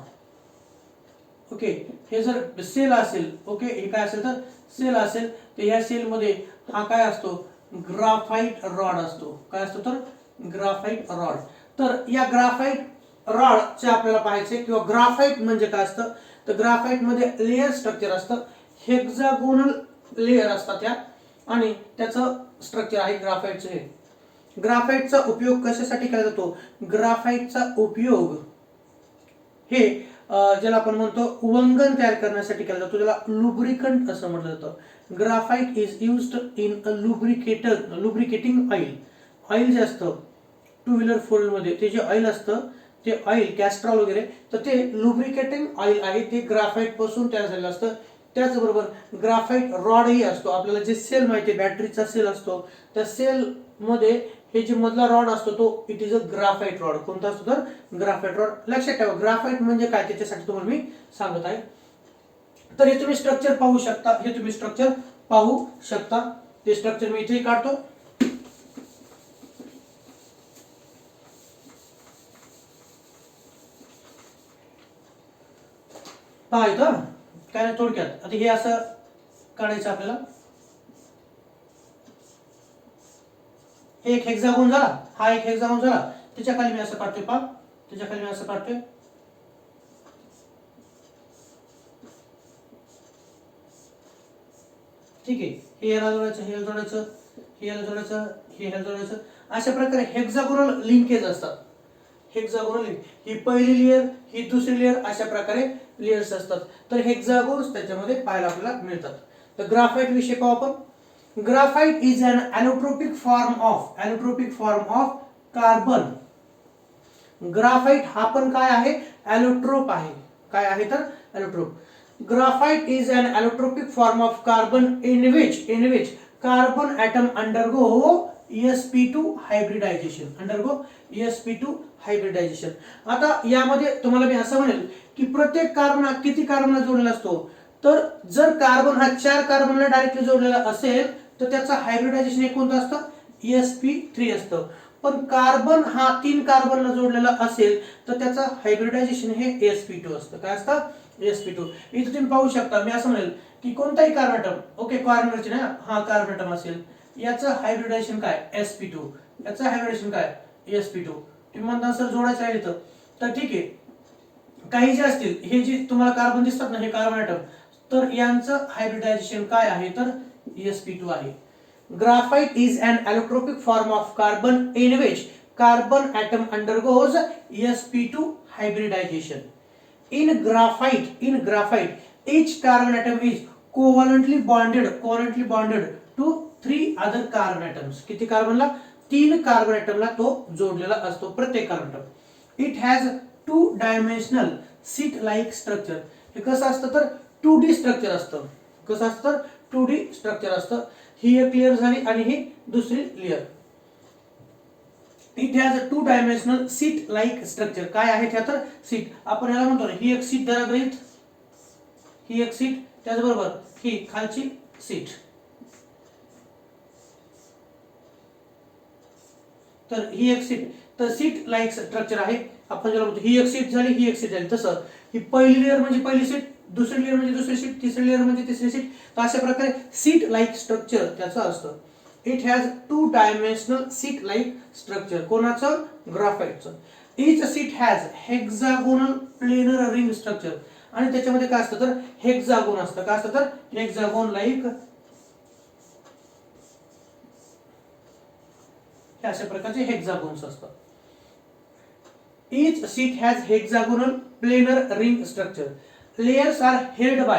ओके, हे जर सेल असेल, ओके, हे काय असेल तर सेल असेल, तर या सेल मध्ये हा काय असतो? ग्राफाइट रॉड असतो. काय असतो तर? Graphite rod. तर या ग्राफाइट रॉडचे आपल्याला पाहायचे, किंवा ग्राफाइट म्हणजे काय असतं, तर ग्राफाइट मध्ये लेयर स्ट्रक्चर असतं. हेक्सागोनल लेयर असतात त्या, आणि त्याचं स्ट्रक्चर आहे ग्राफाइटचं. हे ग्राफाइटचा उपयोग कशासाठी केला जातो? ग्राफाइटचा उपयोग हे ज्याला आपण म्हणतो वंगण तयार करण्यासाठी केला जातो. त्याला लुब्रिकंट असं म्हटलं जातं. Graphite is used in a lubricating oil. Oil जे असतं टू व्हीलर फोर व्हीलर मध्ये, ते जे ऑइल असतं, ते ऑइल कॅस्ट्रॉल वगैरे, तर ते लुब्रिकेटिंग ऑइल आहे, ते ग्राफाइट पासून तयार झालेलं असतं. त्याचबरोबर ग्राफाइट रॉडही असतो. आपल्याला जे सेल माहिती आहे, बॅटरीचा सेल असतो, त्या सेल मध्ये हे जे मधला रॉड असतो तो it is a graphite rod. कोणता असतो तर? Graphite rod. लक्षात ठेवा, ग्राफाइट म्हणजे काय त्याच्यासाठी तुम्हाला मी सांगत आहे. तर हे तुम्ही स्ट्रक्चर पाहू शकता, हे तुम्ही स्ट्रक्चर पाहू शकता. ते स्ट्रक्चर मी इथे काढतो. पहा इथं काय नाही, थोडक्यात आता हे असं काढायचं आपल्याला. एक हेक्सागोन झाला, हा एक हेक्सागोन झाला, त्याच्या खाली मी असं काढतोय पहा, त्याच्या खाली मी असं काढतोय. ठीक आहे, हे याला जोडायचं, हे याला जोडायचं, हे याला जोडायचं, हे याला जोडायचं. अशा प्रकारे हेक्सागोनल लिंकेज असतात. हेक्सागोनल लिंक, ही पहिली लेयर, ही दुसरी लेयर, अशा प्रकारे लेयर्स असतात. तर हेक्सागोन्स त्याच्यामध्ये पाहायला आपल्याला मिळतात. तर ग्राफाइट विषय पाहू आपण. Graphite is an allotropic form of carbon. Graphite हा पण काय आहे? ॲलोट्रोप आहे. काय आहे तर? Allotrope. Graphite is an allotropic form of carbon in which carbon atom undergo sp2 hybridization. आता यामध्ये तुम्हाला मी असं म्हणेल की प्रत्येक कार्बन किती कार्बनला जोडलेला असतो? तर जर कार्बन हा 4 कार्बनला डायरेक्टली जोडलेला असेल तर त्याचा हायब्रिडायझेशन हे कोणतं असतं? sp3 असतं. पण कार्बन हा 3 कार्बनला जोडलेला असेल तर त्याचं हायब्रिडायझेशन हे sp2 असतं. काय असतं? sp2. इथे तुम्ही पाहू शकता, मी असं म्हणेल की कोणताही कार्बन ॲटम, ओके, कॉर्नरची ना, हा कार्बन ॲटम असेल, याचं हायब्रिडायझेशन काय? sp2. याचं हायब्रिडायझेशन काय? sp2. तुम्ही म्हणता सर जोडायचं आहे इथं, तर ठीक आहे, काही जे असतील, हे जे तुम्हाला कार्बन दिसतात ना, हे कार्बन ॲटम, तर यांचं हायब्रिडायझेशन काय आहे तर sp2 आहे. Graphite is an allotropic form of carbon in which carbon atom undergoes sp2 hybridization. In graphite, each carbon atom is covalently bonded to 3 other carbon atoms. किती कार्बनला? 3 कार्बन ॲटमला तो जोडलेला असतो, प्रत्येक carbon atom. It has 2 dimensional sheet like structure. हे कसं असतं तर 2D स्ट्रक्चर असतं. कसं असतं तर 2D स्ट्रक्चर असतं. ही एक लेयर झाली आणि ही दुसरी layer. It has a 2 dimensional sheet like structure. काय आहे त्या तर? सीट. आपण याला म्हणतो ना, ही एक सीट धरा गृहीत, ही एक सीट, त्याचबरोबर ही खालची सीट. तर ही एक सीट, तर सीट लाईक स्ट्रक्चर आहे. आपण ज्याला म्हणतो ही एक सीट झाली, ही एक सीट झाली. तसं ही पहिली लेअर म्हणजे पहिली सीट, दुसरी लेअर म्हणजे दुसरी सीट, तिसरी लेअर म्हणजे तिसरी सीट. तर अशा प्रकारे सीट लाईक स्ट्रक्चर त्याचं असतं. It has 2 dimensional sheet like structure. कोणाचं? ग्राफाइटचं. Each sheet has hexagonal planar ring structure. आणि त्याच्यामध्ये काय असतं तर हेक्सागोन असतं. काय असतं तर हेक्सागोन लाईक, हे अशा प्रकारचे हेक्सागोन्स असतात. Each seat has hexagonal planar ring structure. Layers are held by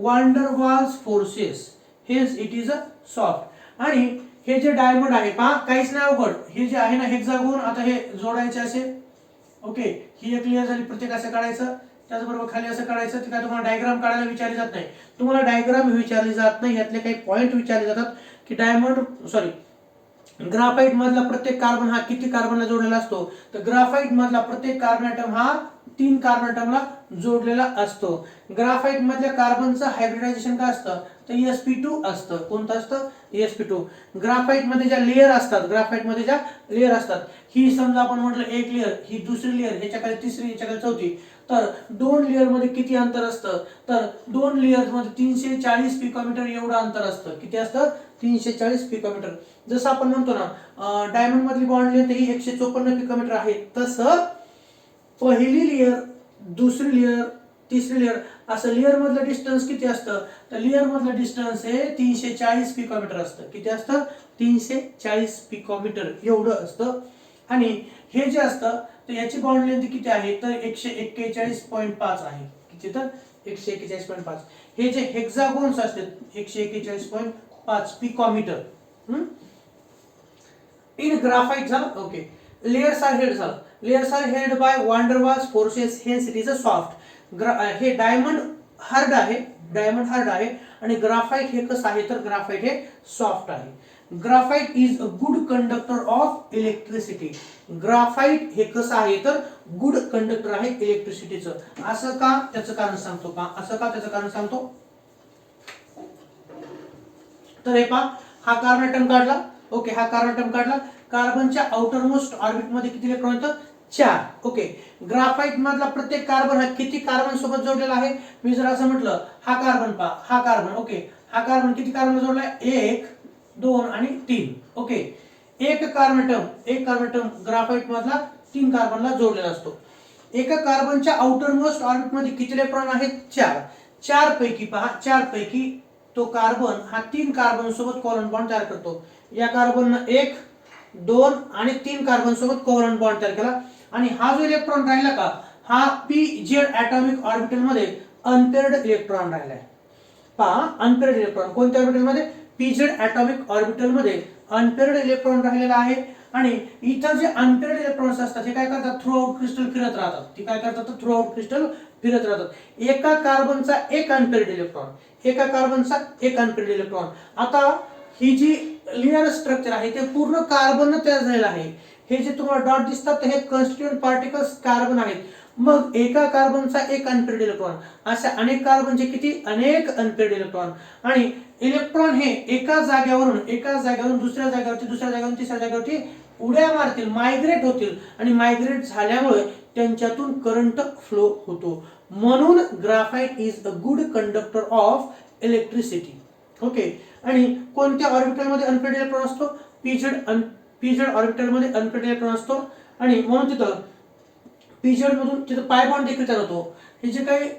van der Waals forces. Hence it is a soft. आणि हे जे डायमंड आहे पहा, काहीच नाही अवघड. हे जे आहे ना हेक्सागोन, आता हे जोडायचे असे. ओके, ही एक लेअर झाली. प्रत्येक असं काढायचं, त्याचबरोबर खाली असं काढायचं. ते काय तुम्हाला डायग्राम काढायला विचारली जात नाही. तुम्हाला डायग्राम विचारली जात नाही, यातले काही पॉइंट विचारले जातात की ग्राफाइट मधला प्रत्येक कार्बन हा किती कार्बनला जोडलेला असतो. तर ग्राफाइट मधला प्रत्येक कार्बन ॲटम हा 3 कार्बन ॲटमला जोडलेला असतो. ग्राफाइट मधल्या कार्बनचं हायब्रिडायझेशन काय असतं तर sp2 असतं. कोणतं असतं? sp2. ग्राफाइट मध्ये ज्या लेअर असतात, ग्राफाइट मध्ये ज्या लेअर असतात, ही समजा आपण म्हटलं एक लेअर, ही दुसरी लेअर, ह्याच्याकडे तिसरी, ह्याच्याकडे चौथी. तर 2 लेअर मध्ये किती अंतर असतं तर 2 लेअर्स मध्ये 340 पिकोमीटर एवढं अंतर असतं. किती असतं? 340 पिकोमीटर. जसं आपण म्हणतो ना डायमंड मधली बॉन्ड लेंथ ही 154 पिकोमीटर आहे, तसं पहिली लेअर, दुसरी लेअर, तिसरी लेअर असं लेअर मधलं डिस्टन्स किती असतं तर लेअर मधलं डिस्टन्स हे 340 पिकोमीटर असतं. किती असतं? 340 पिकोमीटर एवढं असतं. आणि हे जे असतं तर याची बॉन्ड लेंथ किती आहे तर 141.5 आहे. किती तर 141.5. हे जे हेक्सागोन्स असतात 141.5 पिकोमीटर. इन ग्राफाइट झालं. ओके, लेयर्स आर हेल्ड झालं. Layers are held by van der Waals forces, hence it is a soft. हे डायमंड हार्ड आहे, डायमंड हार्ड आहे. आणि ग्राफाइट हे कसं आहे तर ग्राफाइट हे सॉफ्ट आहे. Graphite is a good conductor of electricity. Graphite हे कसं आहे तर गुड कंडक्टर आहे इलेक्ट्रिसिटीचं. असं का? त्याचं कारण सांगतो. का असं का? त्याचं कारण सांगतो. तर हे पहा, हा कार्बन ॲटम काढला. ओके, हा कार्बन ॲटम काढला. कार्बनच्या आउटर मोस्ट ऑर्बिट मध्ये किती इलेक्ट्रॉन येतं? 4. ओके, ग्राफाइट मधला प्रत्येक कार्बन हा किती कार्बन सोबत जोडलेला आहे? मी जर असं म्हटलं हा कार्बन पहा, हा कार्बन. ओके, हा कार्बन किती कार्बन जोडलाय? 1, 2 आणि 3. ओके, एक कार्बन ॲटम ग्राफाइट मधला 3 कार्बनला जोडलेला असतो. एका कार्बनच्या आउटर मोस्ट ऑर्बिट मध्ये किती इलेक्ट्रॉन आहेत? 4. 4 पैकी पहा, 4 पैकी तो कार्बन हा 3 कार्बन सोबत कोव्हॅलेंट बॉन्ड तयार करतो. या कार्बननं 1, 2 आणि 3 कार्बन सोबत कोव्हॅलेंट बॉन्ड तयार केला. आणि हा जो इलेक्ट्रॉन राहिला का, हा pz ॲटॉमिक ऑर्बिटल मध्ये अनपेअर्ड इलेक्ट्रॉन राहिलाय. पहा, अनपेअर्ड इलेक्ट्रॉन कोणत्या ऑर्बिटल मध्ये? pz ॲटॉमिक ऑर्बिटल मध्ये अनपेअर्ड इलेक्ट्रॉन राहिलेला आहे. आणि इथं जे अनपेअर्ड इलेक्ट्रॉन्स असतात हे काय करतात? थ्रू आउट क्रिस्टल फिरत राहतात. ते काय करतात? थ्रू आउट क्रिस्टल फिरत राहतात. एका कार्बनचा एक अनपेअर्ड इलेक्ट्रॉन, एका कार्बनचा एक अनपेअर्ड इलेक्ट्रॉन. आता ही जी लेयर स्ट्रक्चर आहे ते पूर्ण कार्बन तयार झालेलं आहे. हे जे तुम्हाला डॉट दिसतात हे कॉन्स्टिट्यूएंट पार्टिकल्स कार्बन आहेत. मग एका कार्बनचा एक अनपेअर्ड इलेक्ट्रॉन, अशा अनेक कार्बनचे किती? अनेक अनपेअर्ड इलेक्ट्रॉन. आणि इलेक्ट्रॉन हे एका जागेवरून दुसऱ्या जागेवरती, दुसऱ्या जागेवरून तिसऱ्या जागेवरती उड्या मारतील, मायग्रेट होतील. आणि मायग्रेट झाल्यामुळे त्यांच्यातून करंट फ्लो होतो. म्हणून graphite is a good conductor of electricity. Okay, आणि कोणत्या ऑर्बिटल मध्ये अनपेअर्ड इलेक्ट्रॉन असतो? pz ऑर्बिटल मध्ये अनपेअर्ड इलेक्ट्रॉन असतो. आणि म्हणून तिथं pz मधून तिथं पाय बॉन्ड देखील तयार होतो. हे जे काही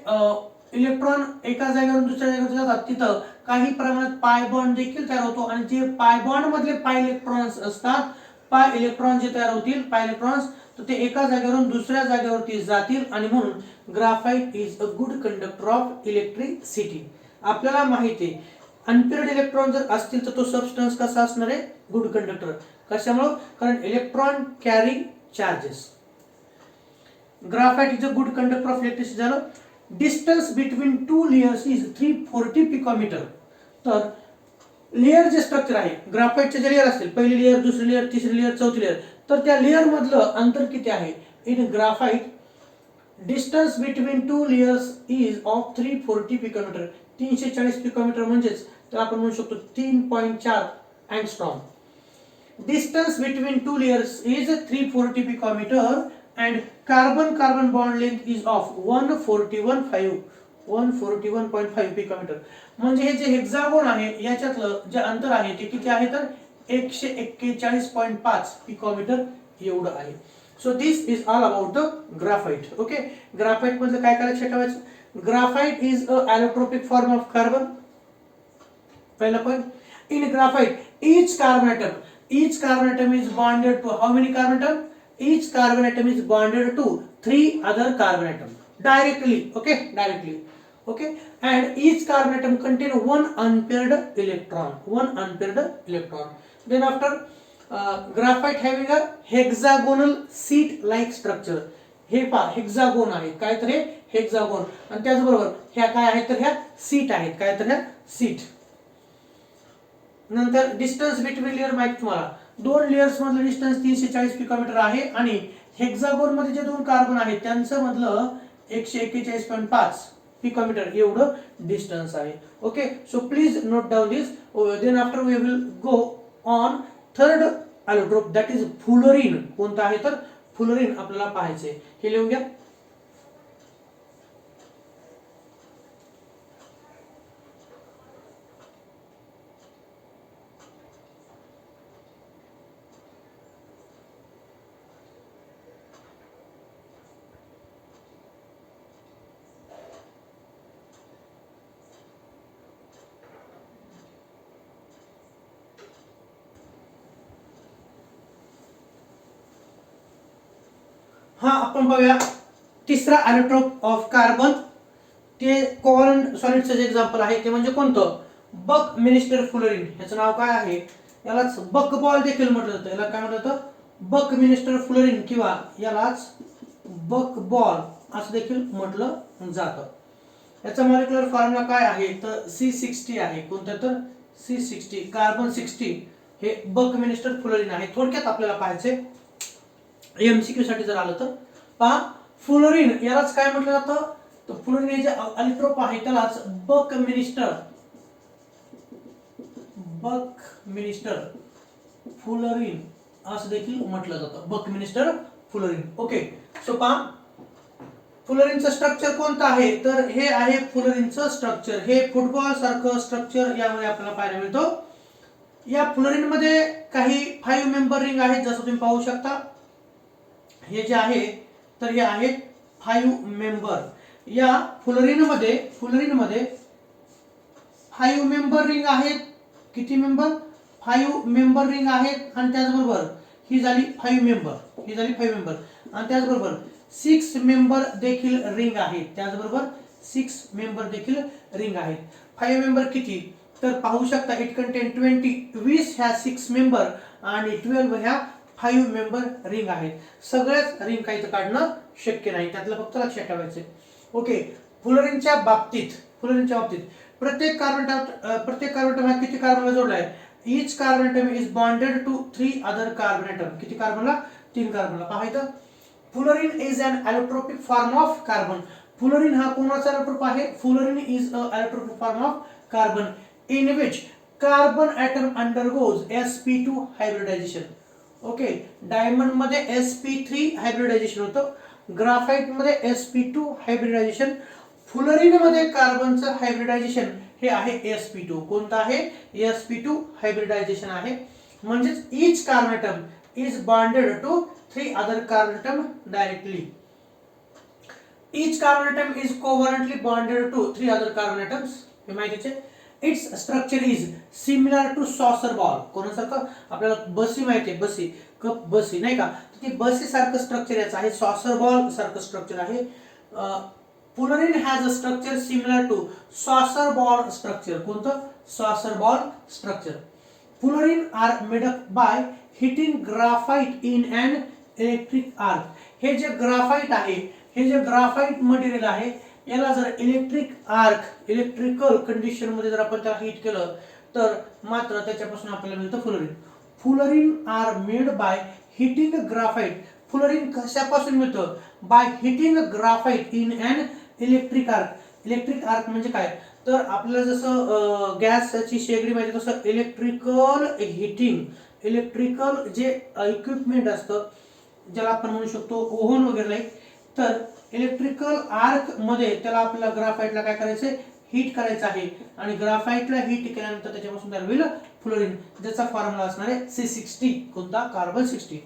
इलेक्ट्रॉन एका जागेवरून दुसऱ्या जागेवर जातात तिथं काही प्रमाणात पाय बॉन्ड देखील तयार होतो. आणि जे पाय बॉन्ड मधले पाय इलेक्ट्रॉन्स असतात, पाय इलेक्ट्रॉन जे तयार होतील, पाय इलेक्ट्रॉन्स, तर ते एका जागेवरून दुसऱ्या जागेवरती जातील. आणि म्हणून graphite is a good conductor of electricity. आपल्याला माहिती आहे अनपेअर्ड इलेक्ट्रॉन जर असतील तर तो सबस्टन्स कसा असणार आहे? Good conductor. कशामुळे? कारण electron carry charges. Graphite is a good conductor of electricity झालं. Distance between 2 layers is 340 picometre. तर लेयर जे स्ट्रक्चर आहे, ग्राफाइटचे जे लेयर असतील, पहिली लेयर, दुसरी लेयर, तिसरी लेयर, चौथी लेयर, तर त्या लेयर मधलं अंतर किती आहे? In graphite distance between two layers is of 340 picometre. 340 picometre म्हणजेच तर आपण म्हणू शकतो 3.4 angstrom. Distance between two layers is 340 picometre and carbon carbon bond length is of 141.5 picometre. म्हणजे हे जे हेक्सागोन आहे याच्यातलं जे अंतर आहे ते किती आहे तर 141.5 पिकोमीटर एवढं आहे. So this is all about the graphite. Okay, graphite मधलं काय काय लक्षात ठेवायचं. Graphite is a allotropic form of carbon. पहिला point. In graphite each carbon atom is bonded to how many carbon atom? Each carbon atom is bonded to 3 other carbon atom directly. Okay, directly. Okay, and each carbon atom contain one unpaired electron. Then after graphite having a hexagonal seat like structure. हे पहा हेक्सागोन आहे, काय तर हे हेक्सागोन आणि त्याचबरोबर ह्या काय आहेत तर ह्या सीट आहेत, काय तर ह्या सीट. नंतर डिस्टन्स बिटवीन लेयर माहित तुम्हाला, दोन लेयर्स मधलं डिस्टन्स 340 पिकोमीटर आहे आणि हेक्सागोन मध्ये जे दोन कार्बन आहेत त्यांचं मधलं 141.5 पिकोमीटर एवढं डिस्टन्स आहे. Okay, so please note down this. Then after we will go on third allotrope that is fullerene. कोणतं आहे तर फ्लोरीन आपल्याला पाहायचंय. हे लिहून घ्या. हा आपण पाहूया तिसरा ॲलोट्रोप ऑफ कार्बन. ते कोव्हलंट सॉलिडचं जे एक्झाम्पल आहे ते म्हणजे कोणतं, बकमिनिस्टर फ्लोरीन. याचं नाव काय आहे, यालाच बक बॉल देखील म्हटलं जातं. याला काय म्हटलं जातं, बकमिनिस्टर फ्लोरीन किंवा यालाच बक बॉल असं देखील म्हटलं जातं. याचा मॉलिक्युलर फॉर्म्युला काय आहे तर C60 आहे. कोणतं तर C60, कार्बन 60 हे बकमिनिस्टर फ्लोरीन आहे. थोडक्यात आपल्याला पाहायचे एमसीक्यू साठी जर आलं तर पहा, फ्लोरीन यालाच काय म्हटलं जातं तर फ्लोरीन हे जे ॲलोट्रोप आहे त्यालाच बकमिनिस्टर फ्लोरीन असं देखील म्हटलं जातं, बकमिनिस्टर फ्लोरीन. ओके, सो पहा फ्लोरीनचं स्ट्रक्चर कोणतं आहे तर हे आहे फ्लोरीनचं स्ट्रक्चर. हे फुटबॉल सारखं स्ट्रक्चर यामध्ये आपल्याला पाहायला मिळतं. या फ्लोरीन मध्ये काही 5 मेंबर रिंग आहेत जसं तुम्ही पाहू शकता. हे जे आहे तर हे आहेत 5 मेंबर. या फ्लोरीन मध्ये 5 मेंबर रिंग आहेत. किती मेंबर, 5 मेंबर रिंग आहेत आणि त्याचबरोबर ही झाली 5 मेंबर आणि त्याचबरोबर 6 मेंबर देखील रिंग आहेत. त्याचबरोबर 6 मेंबर देखील रिंग आहेत. 5 मेंबर किती तर पाहू शकता, इट कंटेन 20 ह्या 6 मेंबर आणि 12 ह्या 5 मेंबर रिंग आहेत. सगळ्याच रिंग काही तर काढणं शक्य नाही, त्यातलं फक्त लक्षात ठेवायचं. ओके, फ्लोरीनच्या बाबतीत प्रत्येक कार्बन अटम हा किती कार्बनला जोडलाय. Each carbon atom is bonded to 3 other carbon atom. किती कार्बनला, 3 कार्बनला. पाहायचं fullerene is an allotropic form of carbon. Fullerene हा कोणाचा ॲलोट्रोप आहे, fullerene is a allotropic form of carbon in which carbon atom undergoes sp2 hybridization. Okay, diamond मध्ये sp3 हायब्रिडायझेशन होतं, ग्राफाइट मध्ये sp2 हायब्रिडायझेशन, फ्लोरीन मध्ये कार्बनचं हायब्रिडायझेशन हे आहे sp2. कोणतं आहे, sp2 हायब्रिडायझेशन आहे. म्हणजेच each carbon atom is bonded to 3 other carbon atom directly. Each carbon atom is covalently bonded to 3 other carbon atoms. हे माहितीच आहे. Its structure is similar to saucer ball. कोणासारखं, आपल्याला बसी माहिती आहे, बसी कप बसी नाही का, तर ती बसी सारखं स्ट्रक्चर याचं आहे, सॉसर बॉल सारखं स्ट्रक्चर आहे. Fullerene has a structure similar to saucer ball structure. कोणतं, saucer ball structure. Fullerene are made up by heating graphite in an electric arc. हे जे ग्राफाइट आहे, हे जे ग्राफाइट मटेरियल आहे याला जर इलेक्ट्रिकल कंडिशन मध्ये जर आपण त्याला हीट केलं तर मात्र त्याच्यापासून आपल्याला मिळतं fullerene. Fullerene are made by heating graphite. Fullerene कशापासून मिळतं by heating graphite in an electric arc. Electric arc म्हणजे काय, तर आपल्याला जसं गॅसची शेगडी माहिती तसं इलेक्ट्रिकल हिटिंग, इलेक्ट्रिकल जे इक्विपमेंट असतं ज्याला आपण म्हणू शकतो ओव्हन वगैरे नाही, तर इलेक्ट्रिकल आर्क मध्ये त्याला आपल्याला ग्राफाइटला काय करायचंय, हीट करायचं आहे. आणि ग्राफाइटला हीट केल्यानंतर त्याच्यापासून तयार होईल फ्लोरीन, ज्याचा फॉर्म्युला असणार आहे C60. कोणता, carbon 60.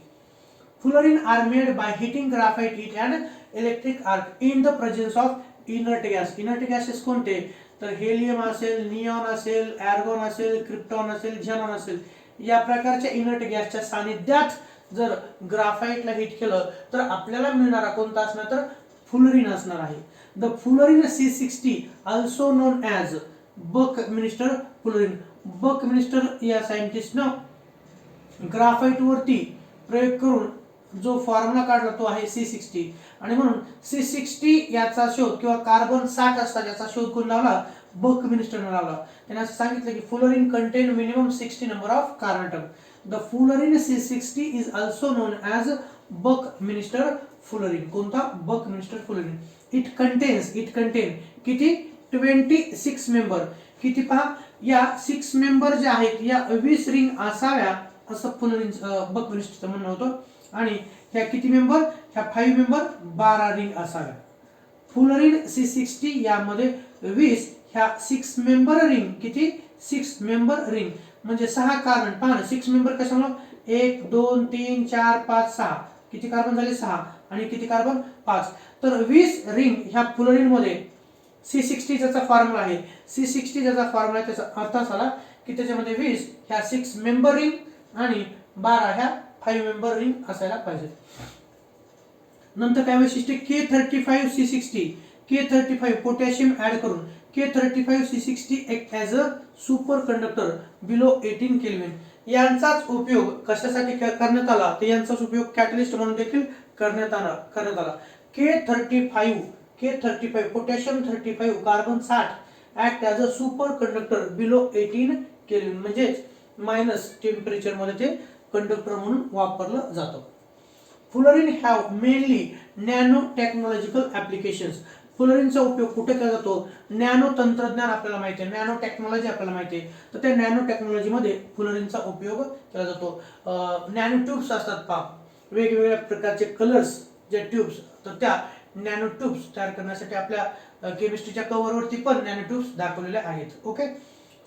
Fullerene are made by heating graphite heat and electric arc in the presence of inert gas. Inert gases कोणते, तर हेलियम असेल, निऑन असेल, आर्गॉन असेल, क्रिप्टॉन असेल, झेनॉन असेल, या प्रकारच्या इनर्ट गॅसच्या सानिध्यात जर ग्राफाइटला हीट केलं तर आपल्याला मिळणारा कोणता असणार, तर फ्लोरीन असणार आहे. The fullerene C60 also known as buckminsterfullerene. Buckminster या सायंटिस्टनं ग्राफाइट वरती प्रयोग करून जो फॉर्म्युला काढला तो आहे C60. आणि म्हणून C60 याचा शोध किंवा कार्बन 60 असतात याचा शोध कोण लावला, बकमिन्स्टरने लावला. त्याने असं सांगितलं की fullerene contain minimum 60 number of carbon atom. The fullerene C60 is also known as buckminsterfullerene. कोणता, बकमिन्स्टर फ्लोरीन. इट कंटेन किती, 26 मेंबर. किती पहा, या 6 मेंबर जे आहेत या 20 रिंग असाव्या असं फ्लोरीन बकमिन्स्टरचं म्हणणं होतं. आणि ह्या किती मेंबर, ह्या 5 मेंबर 12 रिंग असाव्या. फ्लोरीन C60 यामध्ये 20 ह्या 6 मेंबर रिंग, किती, 6 मेंबर रिंग म्हणजे 6 कार्बन. पहा 6 मेंबर कशामुळे, 1 2 3 4 5 6, किती कार्बन झाले, 6. आणि किती कार्बन, 5. तर 20 रिंग ह्या फ्लोरीन मध्ये C60 ज्याचा फॉर्म्युला आहे, C60 ज्याचा फॉर्म्युला आहे त्याचा अर्थ असा की त्याच्यामध्ये 20 ह्या 6 मेंबर रिंग आणि 12 ह्या 5 मेंबर रिंग असायला पाहिजे. नंतर काय वैशिष्ट्य, K35C60, K35 पोटॅशियम ऍड करून K35C60 act as a superconductor below 18 kelvin. यांचाच उपयोग कशासाठी करण्यात आला, तर यांचाच उपयोग कॅटलिस्ट म्हणून देखील करण्यात आला. K35 potassium 35 carbon 60 act as a superconductor below 18 kelvin म्हणजे मायनस टेम्परेचर मध्ये ते कंडक्टर म्हणून वापरलं जातं. Fullerene have mainly nanotechnological applications. फ्लोरीनचा उपयोग कुठे केला जातो, नॅनो तंत्रज्ञान आपल्याला माहिती आहे, नॅनो टेक्नॉलॉजी आपल्याला माहिती आहे, तर त्या नॅनो टेक्नॉलॉजी मध्ये फ्लोरीनचा उपयोग केला जातो. नॅनो ट्यूब्स असतात पहा, वेगवेगळ्या प्रकारचे कलर्स जे ट्यूब्स, तर त्या नॅनो ट्यूब्स तयार करण्यासाठी आपल्या केमिस्ट्रीच्या कव्हरवरती पण नॅनो ट्यूब्स दाखवलेल्या आहेत. Okay,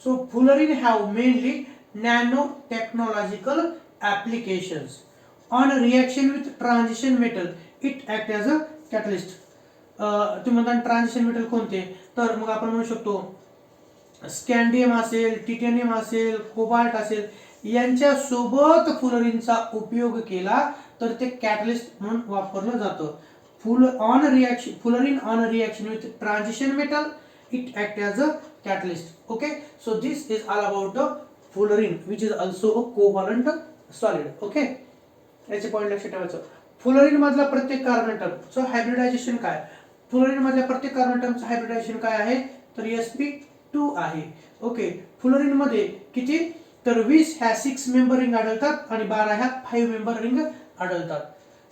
so fluorine have mainly nanotechnological applications. On reaction with transition metal it act as a catalyst. तुम्ही म्हणता ट्रान्झिशन मेटल कोणते, तर मग आपण म्हणू शकतो स्कॅन्डियम असेल, टिटेनियम असेल, कोबाल्ट असेल, यांच्या सोबत फ्लोरीनचा उपयोग केला तर ते कॅटलिस्ट म्हणून वापरलं जातं. Fluorine on reaction with transition metal it act as a catalyst. Okay, so this is all about the fluorine which is also a covalent solid. Okay, याचे पॉईंट लक्षात ठेवायचं. फ्लोरीन मधला प्रत्येक कार्बन ॲटमचं हायब्रिडायझेशन काय, फ्लोरीन मधल्या प्रत्येक कार्बन ॲटमचं हायब्रिडायझेशन काय आहे, तर sp2 आहे. ओके, फ्लोरीन मध्ये किती, तर 20 ह्या 6 मेंबर रिंग आढळतात आणि 12 ह्या 5 मेंबर रिंग आढळतात.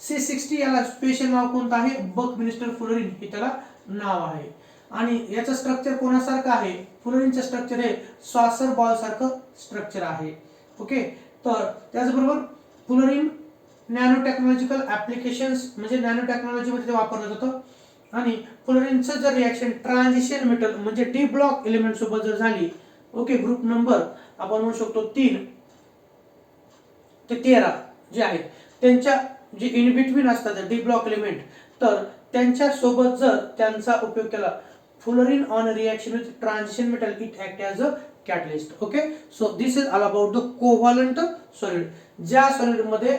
C60 याला स्पेशल नाव कोणतं आहे, बकमिन्स्टर फ्लोरीन हे त्याला नाव आहे. आणि याचं स्ट्रक्चर कोणासारखं आहे, फ्लोरीनचं स्ट्रक्चर हे सॉसर बॉल सारखं स्ट्रक्चर आहे. ओके, तर त्याचबरोबर फ्लोरीन नॅनो टेक्नॉलॉजिकल ऍप्लिकेशन्स म्हणजे नॅनो टेक्नॉलॉजी मध्ये ते वापरलं जातं. आणि फ्लोरीनचं जर रिएक्शन ट्रान्झिशन मेटल म्हणजे डी ब्लॉक एलिमेंट सोबत जर झाली, ओके, ग्रुप नंबर आपण म्हणू शकतो 3 ते 13 जे आहेत त्यांच्या जे इन बिटवीन असतात डी ब्लॉक एलिमेंट, तर त्यांच्या सोबत जर त्यांचा उपयोग केला, fluorine on reaction with transition metal it act as a catalyst. Okay, so this is all about the covalent solid. ज्या सॉलिड मध्ये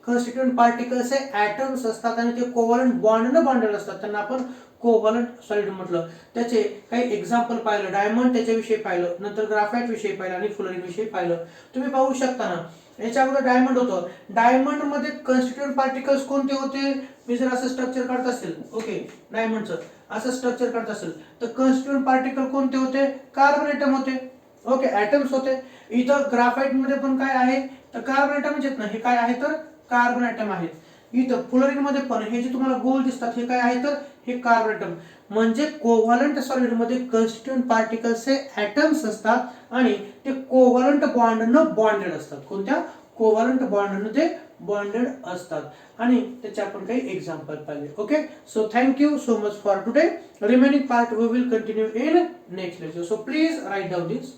कॉन्स्टिट्यूएंट पार्टिकल्स हे ऍटम्स असतात आणि ते कोव्हॅलेंट बॉन्डने बांधलेले असतात, त्यांना आपण कोव्हॅलेंट सॉलिड म्हटलं. त्याचे काही एक्झाम्पल पाहिलं, डायमंड त्याच्याविषयी पाहिलं, नंतर ग्राफाइट विषयी पाहिलं आणि फ्लोरीन विषयी पाहिलं. तुम्ही पाहू शकता ना, याच्या अगोदर डायमंड होतं, डायमंड मध्ये कॉन्स्टिट्यूएंट पार्टिकल्स कोणते होते, मी जर असं स्ट्रक्चर काढत असेल, ओके, डायमंडचं असं स्ट्रक्चर काढत असेल तर कॉन्स्टिट्यूएंट पार्टिकल कोणते होते, कार्बन ॲटम होते. ओके, ॲटम्स होते. इथं ग्राफाइट मध्ये पण काय आहे, तर कार्बन ॲटमच येत नाही, हे काय आहे तर कार्बन ॲटम आहेत. इथं फ्लोरीन मध्ये पण हे जे तुम्हाला गोल दिसतात हे काय आहे तर हे कार्बन ॲटम, म्हणजे कोव्हॅलंट सॉलिड मध्ये कन्स्टिट्यूएंट पार्टिकल्स हे ॲटम्स असतात आणि ते कोव्हॅलंट बॉन्डनं बॉन्डेड असतात. कोणत्या? कोव्हॅलंट बॉन्डनं ते बॉन्डेड असतात आणि त्याचे आपण काही एक्झाम्पल पाहिले. Okay, so thank you so much for today. Remaining part we will continue in next lecture. So please write down this.